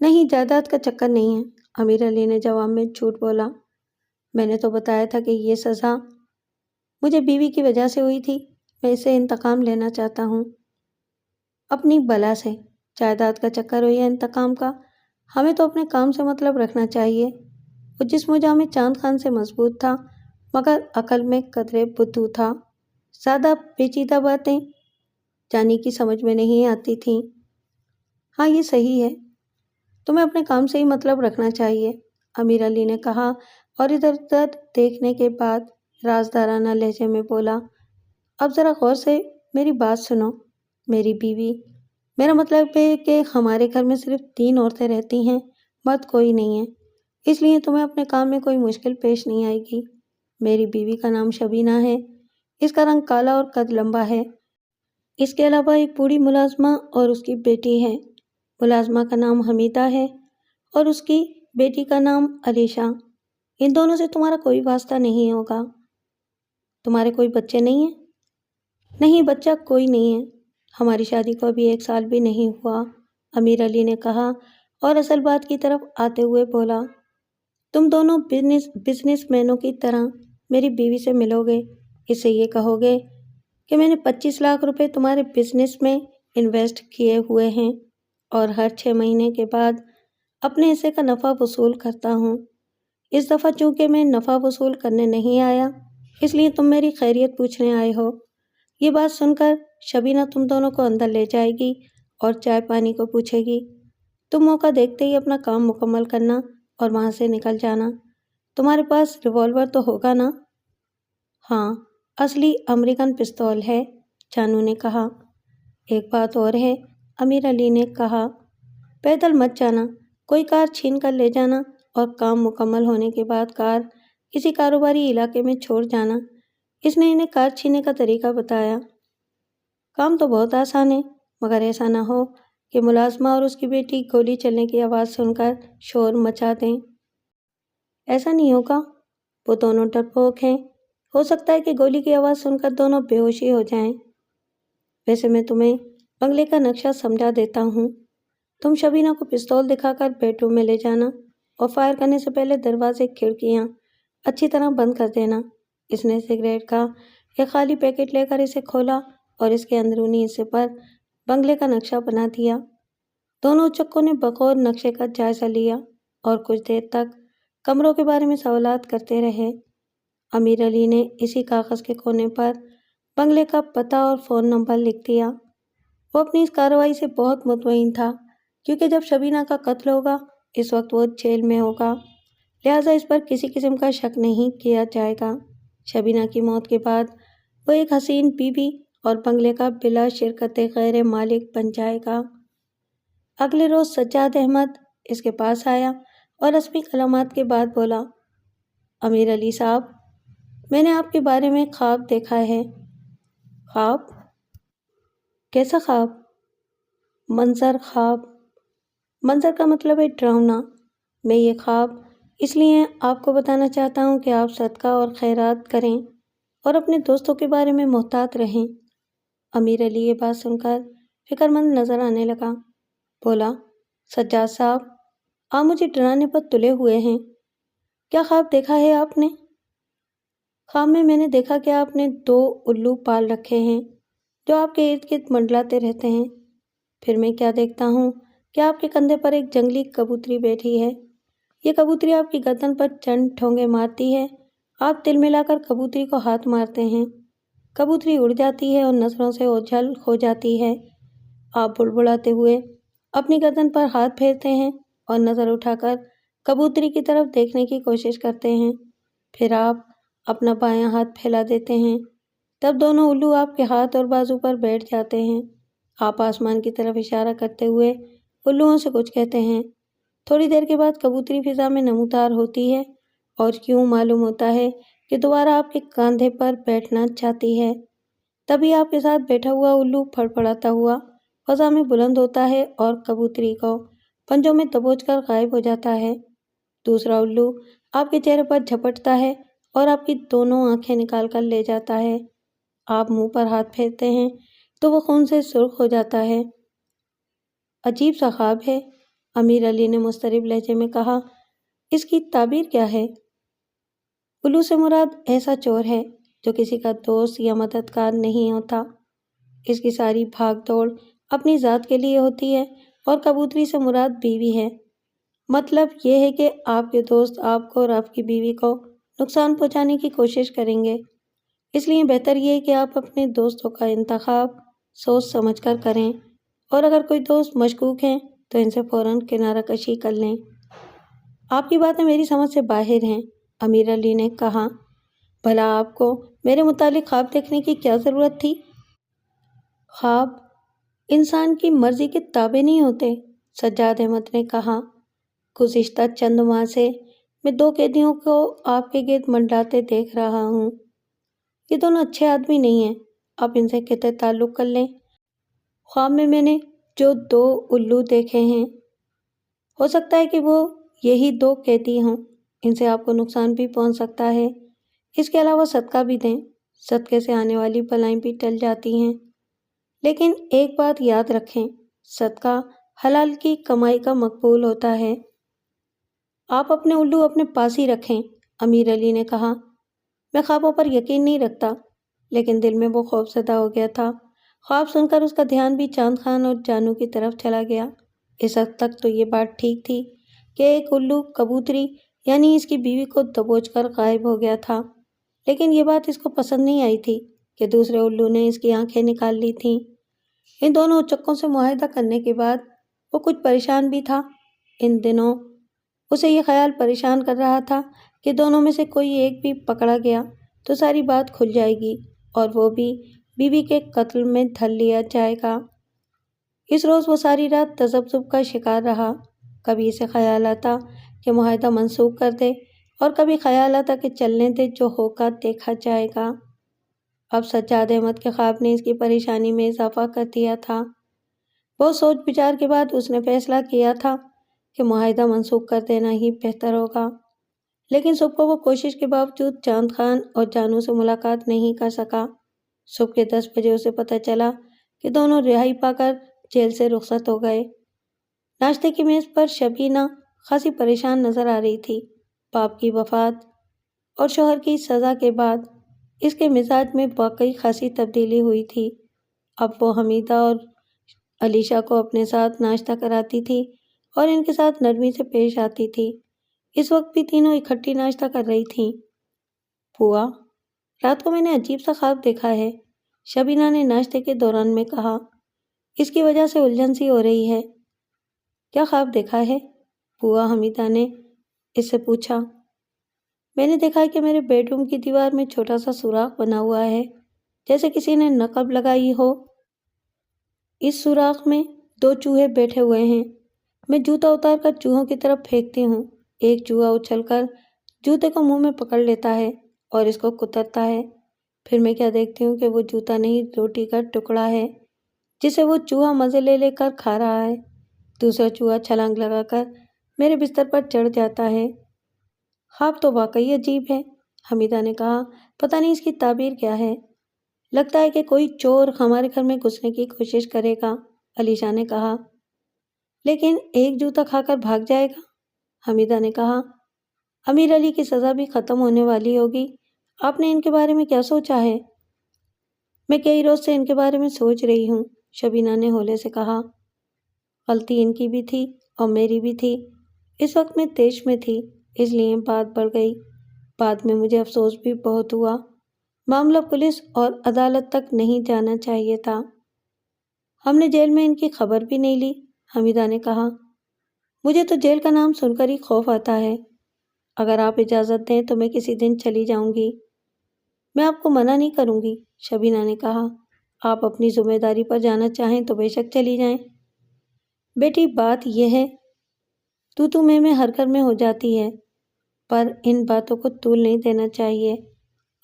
نہیں، جائیداد کا چکر نہیں ہے، امیر علی نے جواب میں جھوٹ بولا۔ میں نے تو بتایا تھا کہ یہ سزا مجھے بیوی کی وجہ سے ہوئی تھی، میں اس سے انتقام لینا چاہتا ہوں۔ اپنی بلا سے، جائیداد کا چکر ہو یا انتقام کا، ہمیں تو اپنے کام سے مطلب رکھنا چاہیے۔ وہ جسم و جاں میں چاند خان سے مضبوط تھا، مگر عقل میں قدرے بدھو تھا۔ زیادہ پیچیدہ باتیں جانی کی سمجھ میں نہیں آتی تھیں۔ ہاں یہ صحیح ہے، تمہیں اپنے کام سے ہی مطلب رکھنا چاہیے، امیر علی نے کہا اور ادھر ادھر دیکھنے کے بعد رازدارانہ لہجے میں بولا، اب ذرا غور سے میری بات سنو، میری بیوی، میرا مطلب ہے کہ ہمارے گھر میں صرف 3 عورتیں رہتی ہیں، مرد کوئی نہیں ہے، اس لیے تمہیں اپنے کام میں کوئی مشکل پیش نہیں آئے گی۔ میری بیوی کا نام شبینہ ہے، اس کا رنگ کالا اور قد لمبا ہے۔ اس کے علاوہ ایک بوڑھی ملازمہ اور اس کی بیٹی ہے، ملازمہ کا نام حمیدہ ہے اور اس کی بیٹی کا نام علیشہ۔ ان دونوں سے تمہارا کوئی واسطہ نہیں ہوگا۔ تمہارے کوئی بچے نہیں ہیں؟ نہیں، بچہ کوئی نہیں ہے، ہماری شادی کو ابھی 1 سال بھی نہیں ہوا، امیر علی نے کہا اور اصل بات کی طرف آتے ہوئے بولا، تم دونوں بزنس مینوں کی طرح میری بیوی سے ملو گے، اس سے یہ کہو گے کہ میں نے 25 لاکھ روپے تمہارے بزنس میں انویسٹ کیے ہوئے ہیں اور ہر 6 مہینے کے بعد اپنے حصے کا نفع وصول کرتا ہوں۔ اس دفعہ چونکہ میں نفع وصول کرنے نہیں آیا، اس لیے تم میری خیریت پوچھنے آئے ہو۔ یہ بات سن کر شبینہ تم دونوں کو اندر لے جائے گی اور چائے پانی کو پوچھے گی۔ تم موقع دیکھتے ہی اپنا کام مکمل کرنا اور وہاں سے نکل جانا۔ تمہارے پاس ریوالور تو ہوگا نا؟ ہاں، اصلی امریکن پستول ہے، جانو نے کہا۔ ایک بات اور ہے، امیر علی نے کہا، پیدل مت جانا، کوئی کار چھین کر لے جانا اور کام مکمل ہونے کے بعد کار کسی کاروباری علاقے میں چھوڑ جانا۔ اس نے انہیں کار چھیننے کا طریقہ بتایا۔ کام تو بہت آسان ہے، مگر ایسا نہ ہو کہ ملازمہ اور اس کی بیٹی گولی چلنے کی آواز سن کر شور مچا دیں۔ ایسا نہیں ہوگا، وہ دونوں ڈرپوک ہیں، ہو سکتا ہے کہ گولی کی آواز سن کر دونوں بے ہوشی ہو جائیں۔ ویسے میں تمہیں بنگلے کا نقشہ سمجھا دیتا ہوں۔ تم شبینہ کو پستول دکھا کر بیڈ روم میں لے جانا اور فائر کرنے سے پہلے دروازے کھڑکیاں اچھی طرح بند کر دینا۔ اس نے سگریٹ کا ایک خالی پیکٹ لے کر اسے کھولا اور اس کے اندرونی حصے پر بنگلے کا نقشہ بنا دیا۔ دونوں اچکوں نے بغور نقشے کا جائزہ لیا اور کچھ دیر تک کمروں کے بارے میں سوالات کرتے رہے۔ امیر علی نے اسی کاغذ کے کونے پر بنگلے کا پتہ اور فون نمبر لکھ دیا۔ وہ اپنی اس کارروائی سے بہت مطمئن تھا، کیونکہ جب شبینہ کا قتل ہوگا اس وقت وہ جیل میں ہوگا، لہٰذا اس پر کسی قسم کا شک نہیں کیا جائے گا۔ شبینہ کی موت کے بعد وہ ایک حسین بیوی اور بنگلے کا بلا شرکت غیر مالک بن جائے گا۔ اگلے روز سجاد احمد اس کے پاس آیا اور رسمی کلمات کے بعد بولا، امیر علی صاحب، میں نے آپ کے بارے میں خواب دیکھا ہے۔ خواب؟ کیسا خواب؟ منظر خواب۔ منظر کا مطلب ہے ڈراؤنا۔ میں یہ خواب اس لیے آپ کو بتانا چاہتا ہوں کہ آپ صدقہ اور خیرات کریں اور اپنے دوستوں کے بارے میں محتاط رہیں۔ امیر علی یہ بات سن کر فکر مند نظر آنے لگا، بولا، سجاد صاحب، آپ مجھے ڈرانے پر تلے ہوئے ہیں، کیا خواب دیکھا ہے آپ نے؟ خواب میں نے دیکھا کہ آپ نے 2 الو پال رکھے ہیں جو آپ کے ارد گرد منڈلاتے رہتے ہیں۔ پھر میں کیا دیکھتا ہوں کہ آپ کے کندھے پر ایک جنگلی کبوتری بیٹھی ہے۔ یہ کبوتری آپ کی گردن پر چند ٹھونگے مارتی ہے، آپ تل ملا کر کبوتری کو ہاتھ مارتے ہیں، کبوتری اڑ جاتی ہے اور نظروں سے اوجھل ہو جاتی ہے۔ آپ بڑبڑاتے ہوئے اپنی گردن پر ہاتھ پھیرتے ہیں اور نظر اٹھا کر کبوتری کی طرف دیکھنے کی کوشش کرتے ہیں، پھر آپ اپنا بایاں ہاتھ پھیلا دیتے ہیں، تب دونوں الو آپ کے ہاتھ اور بازو پر بیٹھ جاتے ہیں۔ آپ آسمان کی طرف اشارہ کرتے ہوئے الوؤں سے کچھ کہتے ہیں۔ تھوڑی دیر کے بعد کبوتری فضا میں نمودار ہوتی ہے اور یوں معلوم ہوتا ہے کہ دوبارہ آپ کے کاندھے پر بیٹھنا چاہتی ہے۔ تبھی آپ کے ساتھ بیٹھا ہوا الو پھڑپڑاتا ہوا فضا میں بلند ہوتا ہے اور کبوتری کو پنجوں میں دبوچ کر غائب ہو جاتا ہے۔ دوسرا الو آپ کے چہرے پر جھپٹتا ہے اور آپ کی دونوں آنکھیں نکال کر لے جاتا ہے۔ آپ منہ پر ہاتھ پھیرتے ہیں تو وہ خون سے سرخ ہو جاتا ہے۔ عجیب سا خواب ہے، امیر علی نے مضطرب لہجے میں کہا، اس کی تعبیر کیا ہے؟ الو سے مراد ایسا چور ہے جو کسی کا دوست یا مددگار نہیں ہوتا۔ اس کی ساری بھاگ دوڑ اپنی ذات کے لیے ہوتی ہے اور کبوتری سے مراد بیوی ہے۔ مطلب یہ ہے کہ آپ کے دوست آپ کو اور آپ کی بیوی کو نقصان پہنچانے کی کوشش کریں گے، اس لیے بہتر یہ ہے کہ آپ اپنے دوستوں کا انتخاب سوچ سمجھ کر کریں، اور اگر کوئی دوست مشکوک ہیں تو ان سے فوراً کنارہ کشی کر لیں۔ آپ کی باتیں میری سمجھ سے باہر ہیں، امیر علی نے کہا۔ بھلا آپ کو میرے متعلق خواب دیکھنے کی کیا ضرورت تھی؟ خواب انسان کی مرضی کے تابع نہیں ہوتے، سجاد احمد نے کہا۔ گزشتہ چند ماہ سے میں 2 قیدیوں کو آپ کے گرد منڈلاتے دیکھ رہا ہوں۔ یہ دونوں اچھے آدمی نہیں ہیں، آپ ان سے قطع تعلق کر لیں۔ خواب میں نے جو 2 الو دیکھے ہیں، ہو سکتا ہے کہ وہ یہی 2 قیدی ہوں، ان سے آپ کو نقصان بھی پہنچ سکتا ہے۔ اس کے علاوہ صدقہ بھی دیں، صدقے سے آنے والی بلائیں بھی ٹل جاتی ہیں۔ لیکن ایک بات یاد رکھیں، صدقہ حلال کی کمائی کا مقبول ہوتا ہے۔ آپ اپنے الو اپنے پاس ہی رکھیں، امیر علی نے کہا۔ میں خوابوں پر یقین نہیں رکھتا، لیکن دل میں وہ خوف زدہ ہو گیا تھا۔ خواب سن کر اس کا دھیان بھی چاند خان اور جانو کی طرف چلا گیا۔ اس حد تک تو یہ بات ٹھیک تھی کہ ایک الو کبوتری یعنی اس کی بیوی کو دبوچ کر غائب ہو گیا تھا، لیکن یہ بات اس کو پسند نہیں آئی تھی کہ دوسرے الو نے اس کی آنکھیں نکال لی تھیں۔ ان دونوں اچکوں سے معاہدہ کرنے کے بعد وہ کچھ پریشان بھی تھا۔ ان دنوں اسے یہ خیال پریشان کر رہا تھا کہ دونوں میں سے کوئی ایک بھی پکڑا گیا تو ساری بات کھل جائے گی اور وہ بھی بیوی کے قتل میں دھل لیا جائے گا۔ اس روز وہ ساری رات تذبذب کا شکار رہا۔ کبھی اسے خیال آتا کہ معاہدہ منسوخ کر دے اور کبھی خیال آتا کہ چلنے دے، جو ہوگا دیکھا جائے گا۔ اب سجاد احمد کے خواب نے اس کی پریشانی میں اضافہ کر دیا تھا۔ بہت سوچ بچار کے بعد اس نے فیصلہ کیا تھا کہ معاہدہ منسوخ کر دینا ہی بہتر ہوگا، لیکن صبح کو وہ کوشش کے باوجود چاند خان اور جانو سے ملاقات نہیں کر سکا۔ صبح کے 10 بجے اسے پتہ چلا کہ دونوں رہائی پا کر جیل سے رخصت ہو گئے۔ ناشتے کی میز پر شبینہ خاصی پریشان نظر آ رہی تھی۔ باپ کی وفات اور شوہر کی سزا کے بعد اس کے مزاج میں واقعی خاصی تبدیلی ہوئی تھی۔ اب وہ حمیدہ اور علیشہ کو اپنے ساتھ ناشتہ کراتی تھی اور ان کے ساتھ نرمی سے پیش آتی تھی۔ اس وقت بھی تینوں اکٹھی ناشتہ کر رہی تھیں۔ بوا، رات کو میں نے عجیب سا خواب دیکھا ہے، شبینہ نے ناشتے کے دوران میں کہا۔ اس کی وجہ سے الجھن سی ہو رہی ہے۔ کیا خواب دیکھا ہے؟ بوا حمیدہ نے اس سے پوچھا۔ میں نے دیکھا ہے کہ میرے بیڈ روم کی دیوار میں چھوٹا سا سوراخ بنا ہوا ہے، جیسے کسی نے نقب لگائی ہو۔ اس سوراخ میں 2 چوہے بیٹھے ہوئے ہیں۔ میں جوتا اتار کر چوہوں کی طرف پھینکتی ہوں۔ ایک چوہا اچھل کر جوتے کو منہ میں پکڑ لیتا ہے اور اس کو کترتا ہے۔ پھر میں کیا دیکھتی ہوں کہ وہ جوتا نہیں، روٹی کا ٹکڑا ہے جسے وہ چوہا مزے لے لے کر کھا رہا ہے۔ دوسرا چوہا چھلانگ لگا کر میرے بستر پر چڑھ جاتا ہے۔ خواب تو واقعی عجیب ہے، حمیدہ نے کہا۔ پتہ نہیں اس کی تعبیر کیا ہے۔ لگتا ہے کہ کوئی چور ہمارے گھر میں گھسنے کی کوشش کرے گا، علیشہ نے کہا۔ لیکن ایک جوتا کھا کر بھاگ جائے گا، حمیدہ نے کہا۔ امیر علی کی سزا بھی ختم ہونے والی ہوگی، آپ نے ان کے بارے میں کیا سوچا ہے؟ میں کئی روز سے ان کے بارے میں سوچ رہی ہوں، شبینہ نے ہولے سے کہا۔ غلطی ان کی بھی تھی اور میری بھی تھی۔ اس وقت میں طیش میں تھی، اس لیے بات بڑھ گئی۔ بعد میں مجھے افسوس بھی بہت ہوا۔ معاملہ پولیس اور عدالت تک نہیں جانا چاہیے تھا۔ ہم نے جیل میں ان کی خبر بھی نہیں لی، حمیدہ نے کہا۔ مجھے تو جیل کا نام سن کر ہی خوف آتا ہے۔ اگر آپ اجازت دیں تو میں کسی دن چلی جاؤں گی۔ میں آپ کو منع نہیں کروں گی، شبینہ نے کہا۔ آپ اپنی ذمہ داری پر جانا چاہیں تو بے شک چلی جائیں۔ بیٹی، بات یہ ہے، تو میں ہر گھر میں ہو جاتی ہے، پر ان باتوں کو طول نہیں دینا چاہیے۔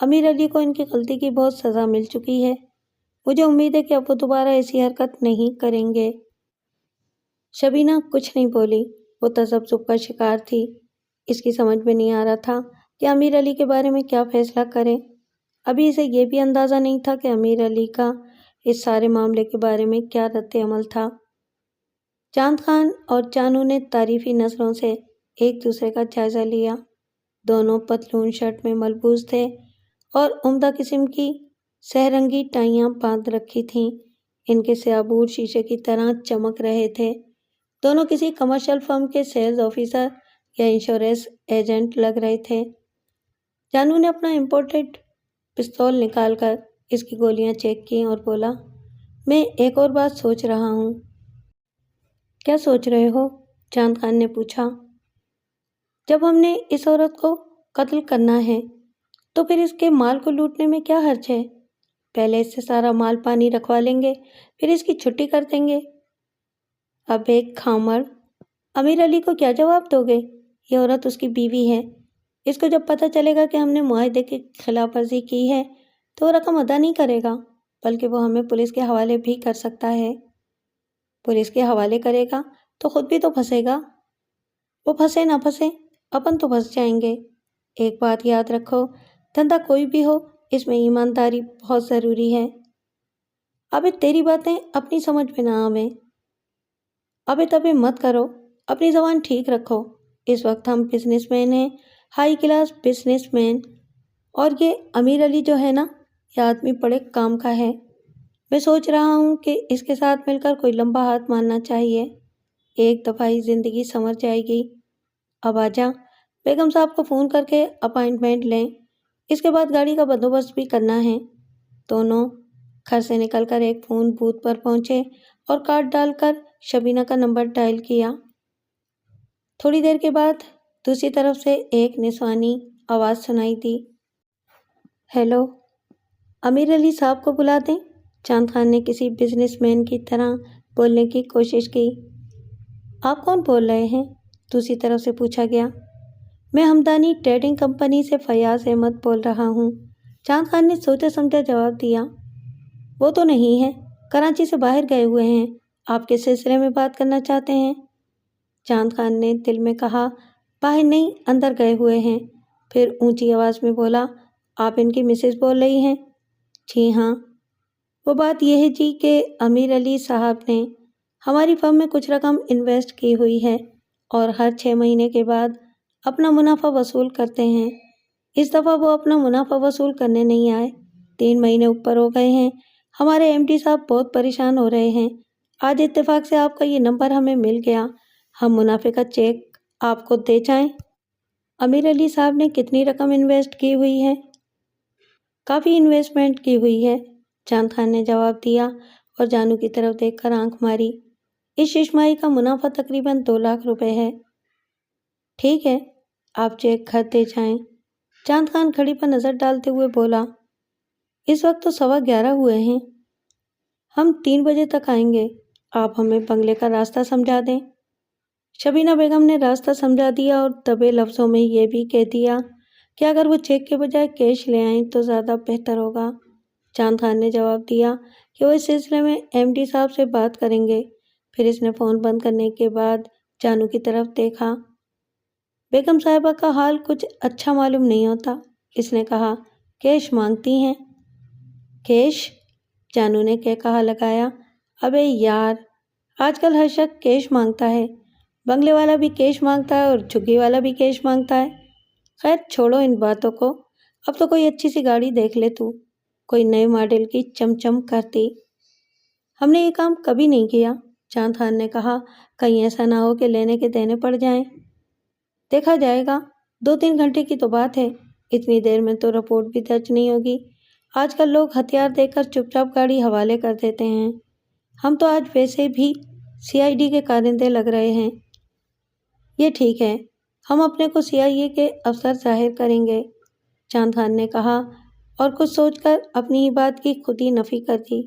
امیر علی کو ان کی غلطی کی بہت سزا مل چکی ہے۔ مجھے امید ہے کہ اب وہ دوبارہ ایسی حرکت نہیں کریں گے۔ شبینہ کچھ نہیں بولی، وہ تذبذب کا شکار تھی۔ اس کی سمجھ میں نہیں آ رہا تھا کہ امیر علی کے بارے میں کیا فیصلہ کرے۔ ابھی اسے یہ بھی اندازہ نہیں تھا کہ امیر علی کا اس سارے معاملے کے بارے میں کیا رد عمل تھا۔ چاند خان اور جانو نے تعریفی نظروں سے ایک دوسرے کا جائزہ لیا۔ دونوں پتلون شرٹ میں ملبوس تھے اور عمدہ قسم کی سہرنگی ٹائیاں باندھ رکھی تھیں۔ ان کے سیابور شیشے کی طرح چمک رہے تھے۔ دونوں کسی کمرشل فرم کے سیلز آفیسر یا انشورنس ایجنٹ لگ رہے تھے۔ جانو نے اپنا امپورٹڈ پستول نکال کر اس کی گولیاں چیک کی اور بولا، میں ایک اور بات سوچ رہا ہوں۔ کیا سوچ رہے ہو؟ چاند خان نے پوچھا۔ جب ہم نے اس عورت کو قتل کرنا ہے تو پھر اس کے مال کو لوٹنے میں کیا حرج ہے؟ پہلے اس سے سارا مال پانی رکھوا لیں گے، پھر اس کی چھٹی کر دیں گے۔ اب ایک کھامر، امیر علی کو کیا جواب دو گے؟ یہ عورت اس کی بیوی ہے، اس کو جب پتہ چلے گا کہ ہم نے معاہدے کی خلاف ورزی کی ہے تو وہ رقم ادا نہیں کرے گا، بلکہ وہ ہمیں پولیس کے حوالے بھی کر سکتا ہے۔ پولیس کے حوالے کرے گا تو خود بھی تو پھنسے گا۔ وہ پھنسے نہ پھنسے، اپن تو پھنس جائیں گے۔ ایک بات یاد رکھو، دھندا کوئی بھی ہو، اس میں ایمانداری بہت ضروری ہے۔ ابے تیری باتیں اپنی سمجھ میں نہ آویں۔ ابے تبے مت کرو، اپنی زبان ٹھیک رکھو۔ اس وقت ہم بزنس مین ہیں، ہائی کلاس بزنس مین، اور یہ امیر علی جو ہے نا، یہ آدمی بڑے کام کا ہے۔ میں سوچ رہا ہوں کہ اس کے ساتھ مل کر کوئی لمبا ہاتھ مارنا چاہیے، ایک دفعہ ہی زندگی سنور جائے گی۔ اب آجا، بیگم صاحب کو فون کر کے اپائنٹمنٹ لیں، اس کے بعد گاڑی کا بندوبست بھی کرنا ہے۔ دونوں گھر سے نکل کر ایک فون بوتھ پر پہنچے اور کارڈ ڈال کر شبینہ کا نمبر ڈائل کیا۔ تھوڑی دیر کے بعد دوسری طرف سے ایک نسوانی آواز سنائی دی۔ ہیلو، امیر علی صاحب کو بلا دیں؟ چاند خان نے کسی بزنس مین کی طرح بولنے کی کوشش کی۔ آپ کون بول رہے ہیں؟ دوسری طرف سے پوچھا گیا۔ میں ہمدانی ٹریڈنگ کمپنی سے فیاض احمد بول رہا ہوں، چاند خان نے سوچا سمجھا جواب دیا۔ وہ تو نہیں ہے، کراچی سے باہر گئے ہوئے ہیں، آپ کس سلسلے میں بات کرنا چاہتے ہیں؟ چاند خان نے دل میں کہا، باہر نہیں اندر گئے ہوئے ہیں، پھر اونچی آواز میں بولا، آپ ان کی مسز بول رہی ہیں؟ جی ہاں۔ وہ بات یہ ہے جی کہ امیر علی صاحب نے ہماری فرم میں کچھ رقم انویسٹ کی ہوئی ہے اور ہر 6 مہینے کے بعد اپنا منافع وصول کرتے ہیں۔ اس دفعہ وہ اپنا منافع وصول کرنے نہیں آئے، 3 مہینے اوپر ہو گئے ہیں۔ ہمارے ایم ڈی صاحب بہت پریشان ہو رہے ہیں۔ آج اتفاق سے آپ کا یہ نمبر ہمیں مل گیا، ہم منافع کا چیک آپ کو دے جائیں؟ امیر علی صاحب نے کتنی رقم انویسٹ کی ہوئی ہے؟ کافی انویسٹمنٹ کی ہوئی ہے، چاند خان نے جواب دیا اور جانو کی طرف دیکھ کر آنکھ ماری۔ اس ششماہی کا منافع تقریباً 2 لاکھ روپے ہے۔ ٹھیک ہے، آپ چیک گھر دے جائیں۔ چاند خان گھڑی پر نظر ڈالتے ہوئے بولا، اس وقت تو 11:15 ہوئے ہیں، ہم 3 بجے تک آئیں گے، آپ ہمیں بنگلے کا راستہ سمجھا دیں۔ شبینہ بیگم نے راستہ سمجھا دیا اور دبے لفظوں میں یہ بھی کہہ دیا کہ اگر وہ چیک کے بجائے کیش لے آئیں تو زیادہ بہتر ہوگا۔ چاند خان نے جواب دیا کہ وہ اس سلسلے میں ایم ڈی صاحب سے بات کریں گے۔ پھر اس نے فون بند کرنے کے بعد جانو کی طرف دیکھا۔ بیگم صاحبہ کا حال کچھ اچھا معلوم نہیں ہوتا، اس نے کہا، کیش مانگتی ہیں؟ کیش؟ جانو نے کہا لگایا، ابے یار، آج کل ہر شخص کیش مانگتا ہے، بنگلے والا بھی کیش مانگتا ہے اور جھگی والا بھی کیش مانگتا ہے۔ خیر چھوڑو ان باتوں کو، اب تو کوئی اچھی سی گاڑی دیکھ لے تو، کوئی نئے ماڈل کی چمچم کرتی۔ ہم نے یہ کام کبھی نہیں کیا، چاند خان نے کہا، کہیں ایسا نہ ہو کہ لینے کے دینے پڑ جائیں۔ دیکھا جائے گا، 2-3 گھنٹے کی تو بات ہے، اتنی دیر میں تو رپورٹ بھی درج نہیں ہوگی۔ آج کل لوگ ہتھیار دے کر چپ چاپ گاڑی حوالے کر دیتے ہیں۔ ہم تو آج ویسے بھی CID کے کارندے لگ رہے ہیں۔ یہ ٹھیک ہے، ہم اپنے کو CIA کے افسر ظاہر کریں گے، چاند خان نے کہا اور کچھ سوچ کر اپنی ہی بات کی خود ہی نفی کر دی۔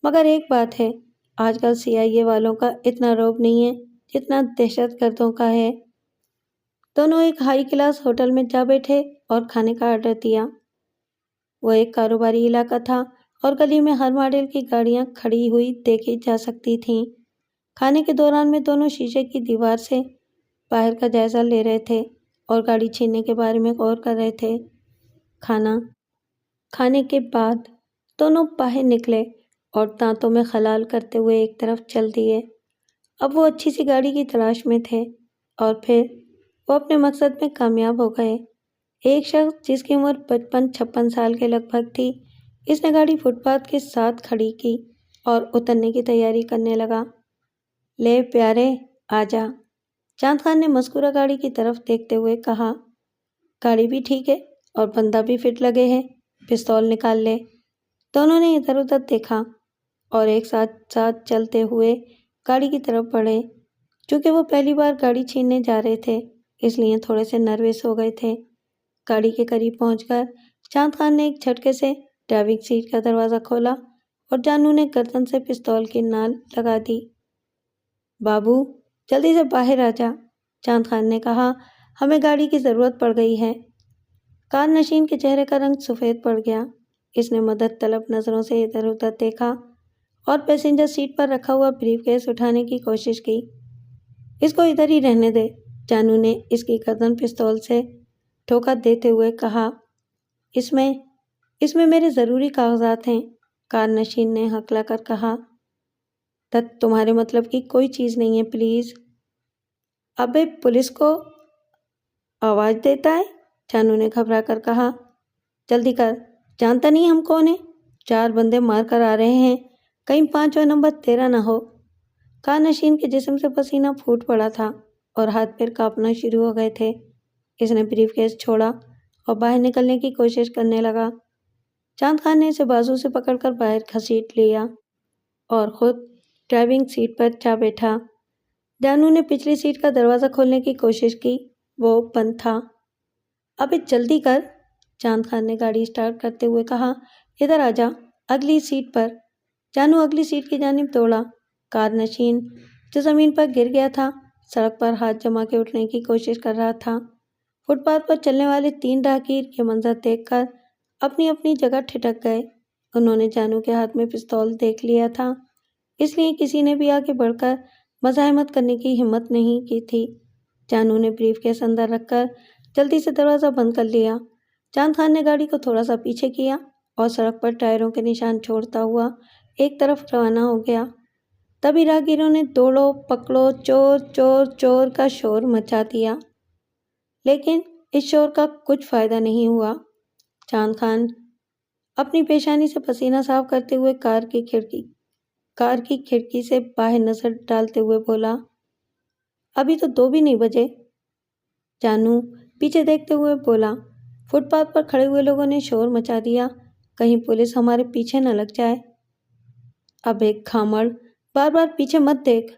مگر ایک بات ہے، آج کل CIA والوں کا اتنا رعب نہیں ہے جتنا دہشت گردوں کا ہے۔ دونوں ایک ہائی کلاس ہوٹل میں جا بیٹھے اور کھانے کا آرڈر دیا۔ وہ ایک کاروباری علاقہ تھا اور گلی میں ہر ماڈل کی گاڑیاں کھڑی ہوئی دیکھی جا سکتی تھیں۔ کھانے کے دوران میں دونوں شیشے کی دیوار سے باہر کا جائزہ لے رہے تھے اور گاڑی چھیننے کے بارے میں غور کر رہے تھے۔ کھانے کے بعد دونوں باہر نکلے اور دانتوں میں خلال کرتے ہوئے ایک طرف چل دیے۔ اب وہ اچھی سی گاڑی کی تلاش میں تھے اور پھر وہ اپنے مقصد میں کامیاب ہو گئے۔ ایک شخص جس کی عمر 55-56 سال کے لگ بھگ تھی، اس نے گاڑی فٹ پاتھ کے ساتھ کھڑی کی اور اترنے کی تیاری کرنے لگا۔ لے پیارے، آجا، چاند خان نے مذکورہ گاڑی کی طرف دیکھتے ہوئے کہا۔ گاڑی بھی ٹھیک ہے اور بندہ بھی فٹ لگے ہے، پستول نکال لے۔ دونوں نے ادھر ادھر دیکھا اور ایک ساتھ ساتھ چلتے ہوئے گاڑی کی طرف بڑھے۔ چونکہ وہ پہلی بار گاڑی چھیننے جا رہے تھے اس لیے تھوڑے سے نروس ہو گئے تھے۔ گاڑی کے قریب پہنچ کر چاند خان نے ایک جھٹکے سے ڈرائیونگ سیٹ کا دروازہ کھولا اور جانو نے گردن سے پستول کی نال لگا دی۔ بابو جلدی سے باہر آ جا، چاند خان نے کہا، ہمیں گاڑی کی ضرورت پڑ گئی ہے۔ کار نشین کے چہرے کا رنگ سفید پڑ گیا۔ اس نے مدد طلب نظروں سے ادھر ادھر دیکھا اور پیسنجر سیٹ پر رکھا ہوا بریف کیس اٹھانے کی کوشش کی۔ اس کو ادھر ہی رہنے دے، جانو نے اس کی گردن پستول سے ٹھوکا دیتے ہوئے کہا۔ اس میں میرے ضروری کاغذات ہیں، کار نشین نے ہکلا کر کہا۔ تمہارے مطلب کی کوئی چیز نہیں ہے، پلیز۔ ابے پولیس کو آواز دیتا ہے، جانو نے گھبرا کر کہا۔ جلدی کر، جانتا نہیں ہم کون ہیں؟ 4 بندے مار کر آ رہے ہیں، کہیں 5واں نمبر تیرا نہ ہو۔ کار نشین کے جسم سے پسینہ پھوٹ پڑا تھا اور ہاتھ پیر کانپنا شروع ہو گئے تھے۔ اس نے بریف کیس چھوڑا اور باہر نکلنے کی کوشش کرنے لگا۔ چاند خان نے اسے بازو سے پکڑ کر باہر گھسیٹ لیا اور خود ڈرائیونگ سیٹ پر جا بیٹھا۔ جانو نے پچھلی سیٹ کا دروازہ کھولنے کی کوشش کی، وہ بند تھا۔ ابے جلدی کر، چاند خان نے گاڑی اسٹارٹ کرتے ہوئے کہا۔ ادھر آ جا، اگلی سیٹ پر۔ جانو اگلی سیٹ کی جانب دوڑا۔ کار نشین جو زمین پر گر گیا تھا سڑک پر ہاتھ جما کے اٹھنے کی کوشش کر رہا تھا۔ فٹ پاتھ پر چلنے والے 3 ڈاکیر یہ منظر دیکھ کر اپنی اپنی جگہ ٹھٹک گئے۔ انہوں نے جانو کے ہاتھ میں پستول دیکھ لیا تھا، اس لیے کسی نے بھی آگے بڑھ کر مزاحمت کرنے کی ہمت نہیں کی تھی۔ جانو نے بریف کیس اندر رکھ کر جلدی سے دروازہ بند کر لیا۔ چاند خان نے گاڑی کو تھوڑا سا پیچھے کیا اور سڑک پر ٹائروں کے نشان چھوڑتا ہوا ایک طرف روانہ ہو گیا۔ تبھی راہگیروں نے دوڑو پکڑو چور چور چور کا شور مچا دیا، لیکن اس شور کا کچھ فائدہ نہیں ہوا۔ چاند خان اپنی پیشانی سے پسینہ صاف کرتے ہوئے کار کی کھڑکی سے باہر نظر ڈالتے ہوئے بولا، ابھی تو 2 بھی نہیں بجے۔ جانو پیچھے دیکھتے ہوئے بولا، فٹ پاتھ پر کھڑے ہوئے لوگوں نے شور مچا دیا، کہیں پولیس ہمارے پیچھے نہ لگ جائے۔ اب ایک کھامڑ، بار بار پیچھے مت دیکھ،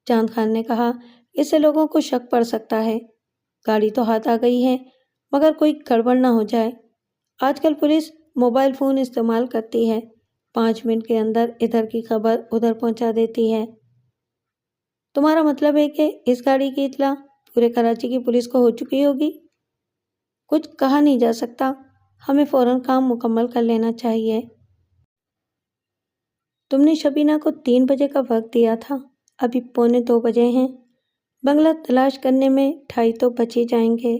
چاند خان نے کہا، اس سے لوگوں کو شک پڑ سکتا ہے۔ گاڑی تو ہاتھ آ گئی ہے، مگر کوئی گڑبڑ نہ ہو جائے۔ آج کل پولیس موبائل فون استعمال کرتی ہے، 5 منٹ کے اندر ادھر کی خبر ادھر پہنچا دیتی ہے۔ تمہارا مطلب ہے کہ اس گاڑی کی اطلاع پورے کراچی کی پولیس کو ہو چکی ہوگی؟ کچھ کہا نہیں جا سکتا، ہمیں فوراً کام مکمل کر لینا چاہیے۔ تم نے شبینہ کو 3 بجے کا وقت دیا تھا، ابھی 1:45 بجے ہیں، بنگلہ تلاش کرنے میں 2:30 تو بچ ہی جائیں گے۔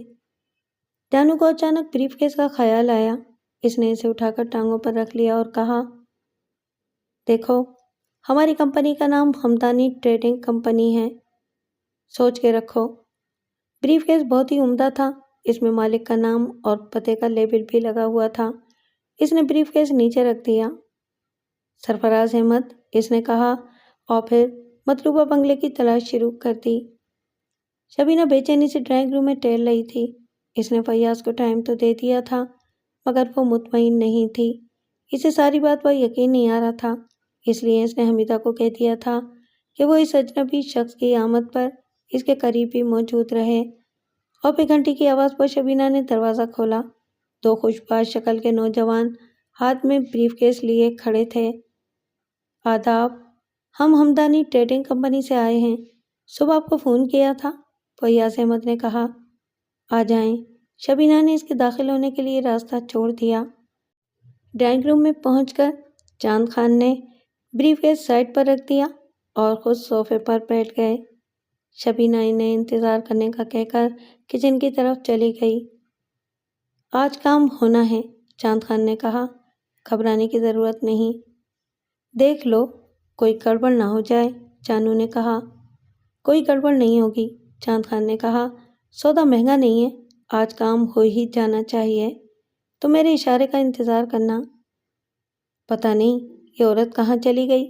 جانو کو اچانک بریف کیس کا خیال آیا، اس نے اسے اٹھا کر ٹانگوں پر رکھ لیا اور کہا، دیکھو، ہماری کمپنی کا نام ہمدانی ٹریڈنگ کمپنی ہے، سوچ کے رکھو۔ بریف کیس بہت ہی عمدہ تھا، اس میں مالک کا نام اور پتے کا لیبل بھی لگا ہوا تھا۔ اس نے بریف کیس نیچے رکھ دیا۔ سرفراز احمد، اس نے کہا اور پھر مطلوبہ بنگلے کی تلاش شروع کر دی۔ شبینہ بے چینی سے ڈرائنگ روم میں ٹہل رہی تھی۔ اس نے فیاض کو ٹائم تو دے دیا تھا، مگر وہ مطمئن نہیں تھی۔ اسے ساری بات پر یقین نہیں آ رہا تھا، اس لیے اس نے حمیدہ کو کہہ دیا تھا کہ وہ اس اجنبی شخص کی آمد پر اس کے قریب ہی موجود رہے۔ اور پھر گھنٹی کی آواز پر شبینہ نے دروازہ کھولا۔ 2 خوشباش شکل کے نوجوان ہاتھ میں بریف کیس لیے کھڑے تھے۔ آداب، ہم ہمدانی ٹریڈنگ کمپنی سے آئے ہیں، صبح آپ کو فون کیا تھا، فیاض احمد نے کہا۔ آ جائیں۔ شبینہ نے اس کے داخل ہونے کے لیے راستہ چھوڑ دیا۔ ڈرائنگ روم میں پہنچ کر چاند خان نے بریف کیس سائڈ پر رکھ دیا اور خود صوفے پر بیٹھ گئے۔ شبینہ انہیں انتظار کرنے کا کہہ کر کچن کی طرف چلی گئی۔ آج کام ہونا ہے، چاند خان نے کہا، گھبرانے کی ضرورت نہیں۔ دیکھ لو کوئی گڑبڑ نہ ہو جائے، جانو نے کہا۔ کوئی گڑبڑ نہیں ہوگی، چاند خان نے کہا، سودا مہنگا نہیں ہے، آج کام ہو ہی جانا چاہیے، تو میرے اشارے کا انتظار کرنا۔ پتہ نہیں یہ عورت کہاں چلی گئی۔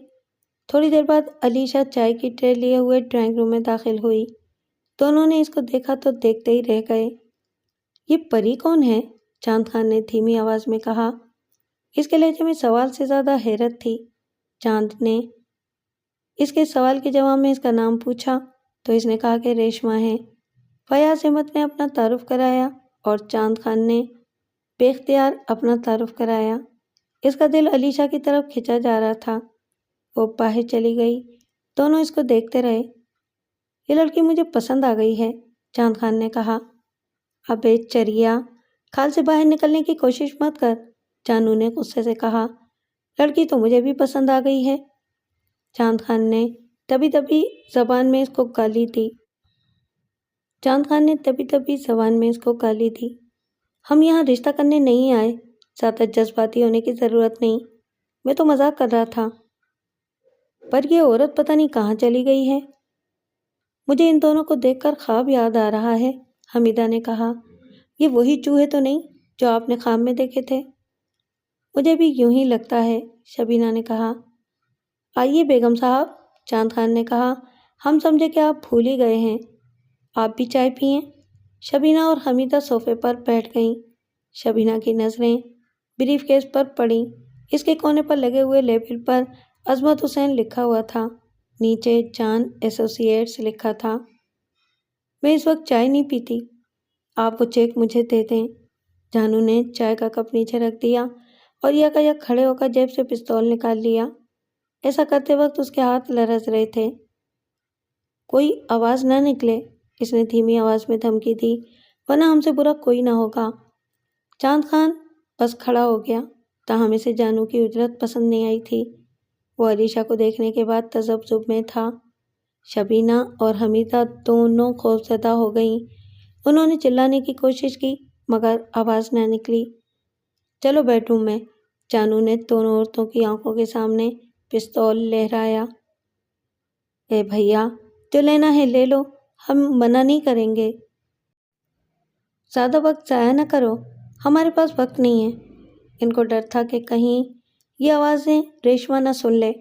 تھوڑی دیر بعد علیشا چائے کی ٹرے لیے ہوئے ڈرائنگ روم میں داخل ہوئی۔ دونوں نے اس کو دیکھا تو دیکھتے ہی رہ گئے۔ یہ پری کون ہے؟ چاند خان نے دھیمی آواز میں کہا۔ اس کے لہجے میں سوال سے زیادہ حیرت تھی۔ چاند نے اس کے سوال کے جواب میں اس کا نام پوچھا تو اس نے کہا کہ ریشما ہے۔ فیاض احمد نے اپنا تعارف کرایا اور چاند خان نے بے اختیار اپنا تعارف کرایا۔ اس کا دل علیشا کی طرف کھینچا جا رہا تھا۔ وہ باہر چلی گئی۔ دونوں اس کو دیکھتے رہے۔ یہ لڑکی مجھے پسند آ گئی ہے، چاند خان نے کہا۔ ابے چریا، کھال سے باہر نکلنے کی کوشش مت کر، جانو نے غصے سے کہا۔ لڑکی تو مجھے بھی پسند آ گئی ہے، چاند خان نے دبی دبی زبان میں اس کو گالی دی۔ ہم یہاں رشتہ کرنے نہیں آئے، زیادہ جذباتی ہونے کی ضرورت نہیں، میں تو مذاق کر رہا تھا۔ پر یہ عورت پتہ نہیں کہاں چلی گئی ہے۔ مجھے ان دونوں کو دیکھ کر خواب یاد آ رہا ہے، حمیدہ نے کہا۔ یہ وہی چوہے تو نہیں جو آپ نے خواب میں دیکھے تھے؟ مجھے بھی یوں ہی لگتا ہے، شبینہ نے کہا۔ آئیے بیگم صاحب، چاند خان نے کہا، ہم سمجھے کہ آپ بھول ہی گئے ہیں، آپ بھی چائے پئیں۔ شبینہ اور حمیدہ صوفے پر بیٹھ گئیں۔ شبینہ کی نظریں بریف کیس پر پڑیں۔ اس کے کونے پر لگے ہوئے لیبل پر عظمت حسین لکھا ہوا تھا، نیچے جان ایسوسی ایٹس لکھا تھا۔ میں اس وقت چائے نہیں پیتی، آپ وہ چیک مجھے دے دیں۔ جانو نے چائے کا کپ نیچے رکھ دیا اور یکایک کھڑے ہو کر جیب سے پستول نکال لیا۔ ایسا کرتے وقت اس کے ہاتھ لرز رہے تھے۔ کوئی آواز نہ نکلے، اس نے دھیمی آواز میں دھمکی دی، ورنہ ہم سے برا کوئی نہ ہوگا۔ چاند خان بس کھڑا ہو گیا، تاہم اسے جانو کی اجرت پسند نہیں آئی تھی۔ وہ علیشا کو دیکھنے کے بعد تذبذب میں تھا۔ شبینہ اور حمیدہ دونوں خوفزدہ ہو گئیں۔ انہوں نے چلانے کی کوشش کی مگر آواز نہ نکلی۔ چلو بیڈ روم میں، جانو نے دونوں عورتوں کی آنکھوں کے سامنے پستول لہرایا۔ اے بھیا، جو لینا ہے لے لو، ہم منع نہیں کریں گے۔ زیادہ وقت ضائع نہ کرو، ہمارے پاس وقت نہیں ہے۔ ان کو ڈر تھا کہ کہیں یہ آوازیں ریشما نہ سن لے۔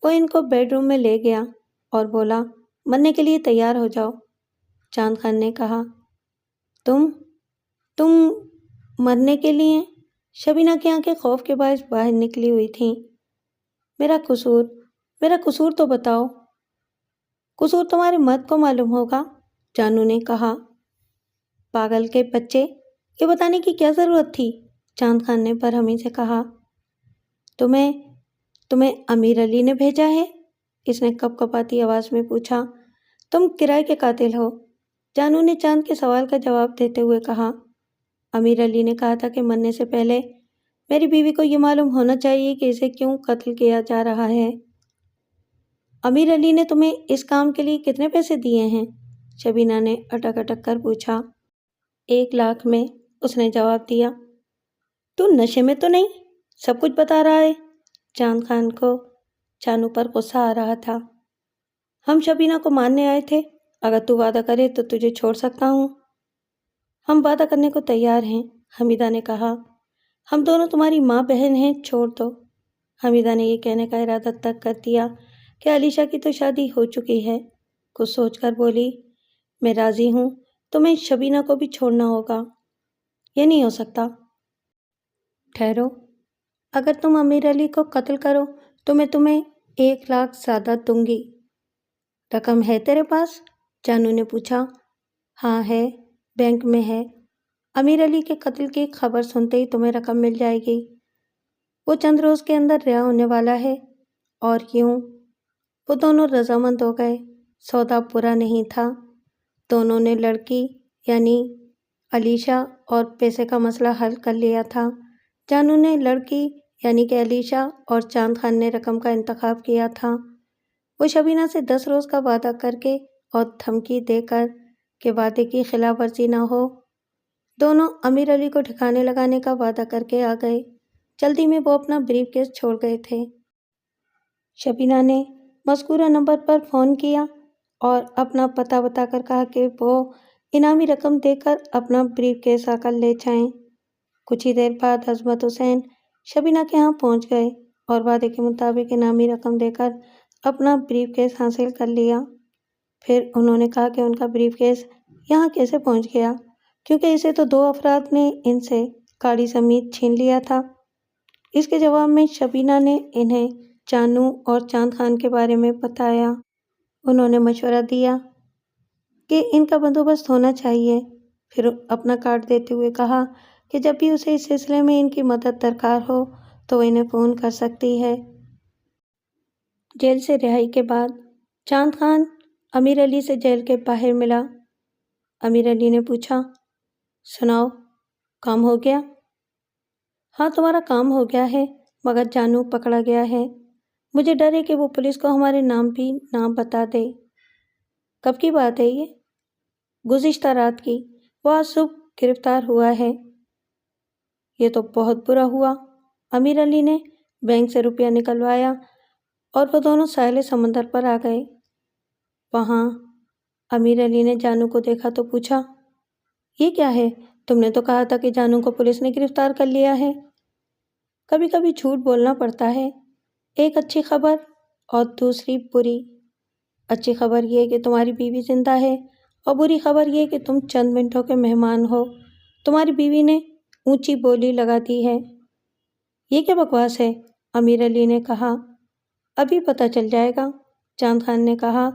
وہ ان کو بیڈ روم میں لے گیا اور بولا، مرنے کے لیے تیار ہو جاؤ۔ چاند خان نے کہا، تم مرنے کے لیے؟ شبینہ کی آنکھیں خوف کے باعث باہر نکلی ہوئی تھیں۔ میرا قصور تو بتاؤ۔ قصور تمہارے مرد کو معلوم ہوگا، جانو نے کہا۔ پاگل کے بچے، یہ بتانے کی کیا ضرورت تھی، چاند خان نے برہمی سے کہا۔ تمہیں امیر علی نے بھیجا ہے؟ اس نے کپ کپاتی آواز میں پوچھا۔ تم کرائے کے قاتل ہو، جانو نے چاند کے سوال کا جواب دیتے ہوئے کہا۔ امیر علی نے کہا تھا کہ مرنے سے پہلے میری بیوی کو یہ معلوم ہونا چاہیے کہ اسے کیوں قتل کیا جا رہا ہے۔ امیر علی نے تمہیں اس کام کے لیے کتنے پیسے دیے ہیں؟ شبینہ نے اٹک اٹک کر پوچھا۔ 1,00,000 میں، اس نے جواب دیا۔ تو نشے میں تو نہیں؟ سب کچھ بتا رہا ہے۔ چاند خان کو جانو پر غصہ آ رہا تھا۔ ہم شبینہ کو مارنے آئے تھے، اگر تو وعدہ کرے تو تجھے چھوڑ سکتا ہوں۔ ہم وعدہ کرنے کو تیار ہیں، حمیدہ نے کہا۔ ہم دونوں تمہاری ماں بہن ہیں، چھوڑ دو۔ حمیدہ نے یہ کہنے کا ارادہ تک کر دیا کہ علیشا کی تو شادی ہو چکی ہے۔ کچھ سوچ کر بولی، میں راضی ہوں، تمہیں شبینہ کو بھی چھوڑنا ہوگا۔ یہ نہیں ہو سکتا۔ ٹھہرو، اگر تم امیر علی کو قتل کرو تو میں تمہیں 1,00,000 زیادہ دوں گی۔ رقم ہے تیرے پاس؟ جانو نے پوچھا۔ ہاں ہے، بینک میں ہے۔ امیر علی کے قتل کی خبر سنتے ہی تمہیں رقم مل جائے گی۔ وہ چند روز کے اندر رہا ہونے والا ہے۔ اور یوں وہ دونوں رضامند ہو گئے۔ سودا برا نہیں تھا۔ دونوں نے لڑکی یعنی علیشا اور پیسے کا مسئلہ حل کر لیا تھا۔ جانو نے لڑکی یعنی کہ علیشا اور چاند خان نے رقم کا انتخاب کیا تھا۔ وہ شبینہ سے 10 روز کا وعدہ کر کے اور دھمکی دے کر کہ وعدے کی خلاف ورزی نہ ہو، دونوں امیر علی کو ٹھکانے لگانے کا وعدہ کر کے آ گئے۔ جلدی میں وہ اپنا بریف کیس چھوڑ گئے تھے۔ شبینہ نے مذکورہ نمبر پر فون کیا اور اپنا پتہ بتا کر کہا کہ وہ انعامی رقم دے کر اپنا بریف کیس آ کر لے جائیں۔ کچھ ہی دیر بعد عظمت حسین شبینہ کے ہاں پہنچ گئے اور وعدے کے مطابق انعامی رقم دے کر اپنا بریف کیس حاصل کر لیا۔ پھر انہوں نے کہا کہ ان کا بریف کیس یہاں کیسے پہنچ گیا، کیونکہ اسے تو 2 افراد نے ان سے گاڑی سمیت چھین لیا تھا۔ اس کے جواب میں شبینہ نے انہیں جانو اور چاند خان کے بارے میں بتایا۔ انہوں نے مشورہ دیا کہ ان کا بندوبست ہونا چاہیے۔ پھر اپنا کارڈ دیتے ہوئے کہا کہ جب بھی اسے اس سلسلے میں ان کی مدد درکار ہو تو وہ انہیں فون کر سکتی ہے۔ جیل سے رہائی کے بعد چاند خان امیر علی سے جیل کے باہر ملا۔ امیر علی نے پوچھا، سناؤ، کام ہو گیا؟ ہاں، تمہارا کام ہو گیا ہے، مگر جانو پکڑا گیا ہے۔ مجھے ڈر ہے کہ وہ پولیس کو ہمارے نام بھی نہ بتا دے۔ کب کی بات ہے یہ؟ گزشتہ رات کی۔ وہ آج صبح گرفتار ہوا ہے۔ یہ تو بہت برا ہوا۔ امیر علی نے بینک سے روپیہ نکلوایا اور وہ دونوں ساحل سمندر پر آ گئے۔ وہاں امیر علی نے جانو کو دیکھا تو پوچھا، یہ کیا ہے؟ تم نے تو کہا تھا کہ جانو کو پولیس نے گرفتار کر لیا ہے۔ کبھی کبھی جھوٹ بولنا پڑتا ہے، ایک اچھی خبر اور دوسری بری۔ اچھی خبر یہ کہ تمہاری بیوی زندہ ہے اور بری خبر یہ کہ تم چند منٹوں کے مہمان ہو۔ تمہاری بیوی نے اونچی بولی لگا دی ہے۔ یہ کیا بکواس ہے؟ امیر علی نے کہا۔ ابھی پتہ چل جائے گا، چاند خان نے کہا۔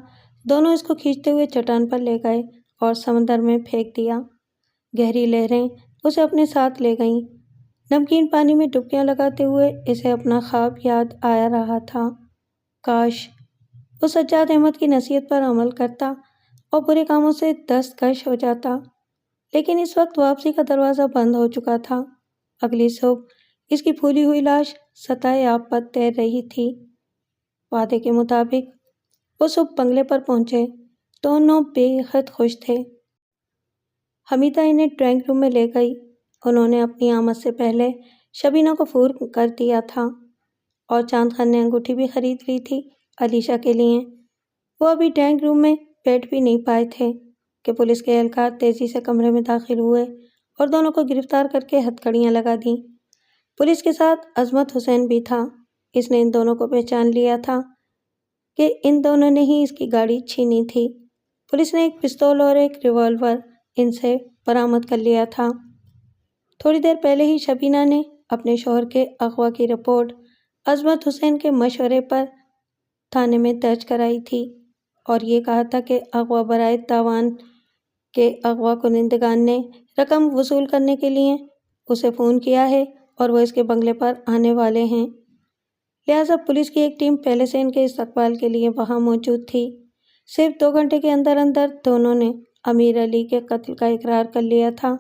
دونوں اس کو کھینچتے ہوئے چٹان پر لے گئے اور سمندر میں پھینک دیا۔ گہری لہریں اسے اپنے ساتھ لے گئیں۔ نمکین پانی میں ڈبکیاں لگاتے ہوئے اسے اپنا خواب یاد آ رہا تھا۔ کاش وہ سجاد احمد کی نصیحت پر عمل کرتا اور برے کاموں سے دستکش ہو جاتا، لیکن اس وقت واپسی کا دروازہ بند ہو چکا تھا۔ اگلی صبح اس کی پھولی ہوئی لاش سطح آب پر تیر رہی تھی۔ وعدے کے مطابق وہ صبح بنگلے پر پہنچے۔ دونوں بے حد خوش تھے۔ حمیدہ انہیں ڈرائنگ روم میں لے گئی۔ انہوں نے اپنی آمد سے پہلے شبینہ کو فون کر دیا تھا اور چاند خان نے انگوٹھی بھی خرید لی تھی علیشہ کے لیے۔ وہ ابھی ڈرائنگ روم میں بیٹھ بھی نہیں پائے تھے کہ پولیس کے اہلکار تیزی سے کمرے میں داخل ہوئے اور دونوں کو گرفتار کر کے ہتھکڑیاں لگا دیں۔ پولیس کے ساتھ عظمت حسین بھی تھا۔ اس نے ان دونوں کو پہچان لیا تھا کہ ان دونوں نے ہی اس کی گاڑی چھینی تھی۔ پولیس نے ایک پستول اور ایک ریوالور ان سے برآمد کر لیا تھا۔ تھوڑی دیر پہلے ہی شبینہ نے اپنے شوہر کے اغوا کی رپورٹ عظمت حسین کے مشورے پر تھانے میں درج کرائی تھی اور یہ کہا تھا کہ اغوا برائے تاوان کے اغوا کنندگان نے رقم وصول کرنے کے لیے اسے فون کیا ہے اور وہ اس کے بنگلے پر آنے والے ہیں۔ لہٰذا پولیس کی ایک ٹیم پہلے سے ان کے استقبال کے لیے وہاں موجود تھی۔ صرف 2 گھنٹے کے اندر اندر دونوں نے امیر علی کے قتل کا اقرار کر لیا تھا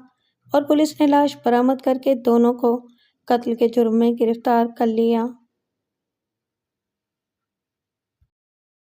اور پولیس نے لاش برآمد کر کے دونوں کو قتل کے جرم میں گرفتار کر لیا۔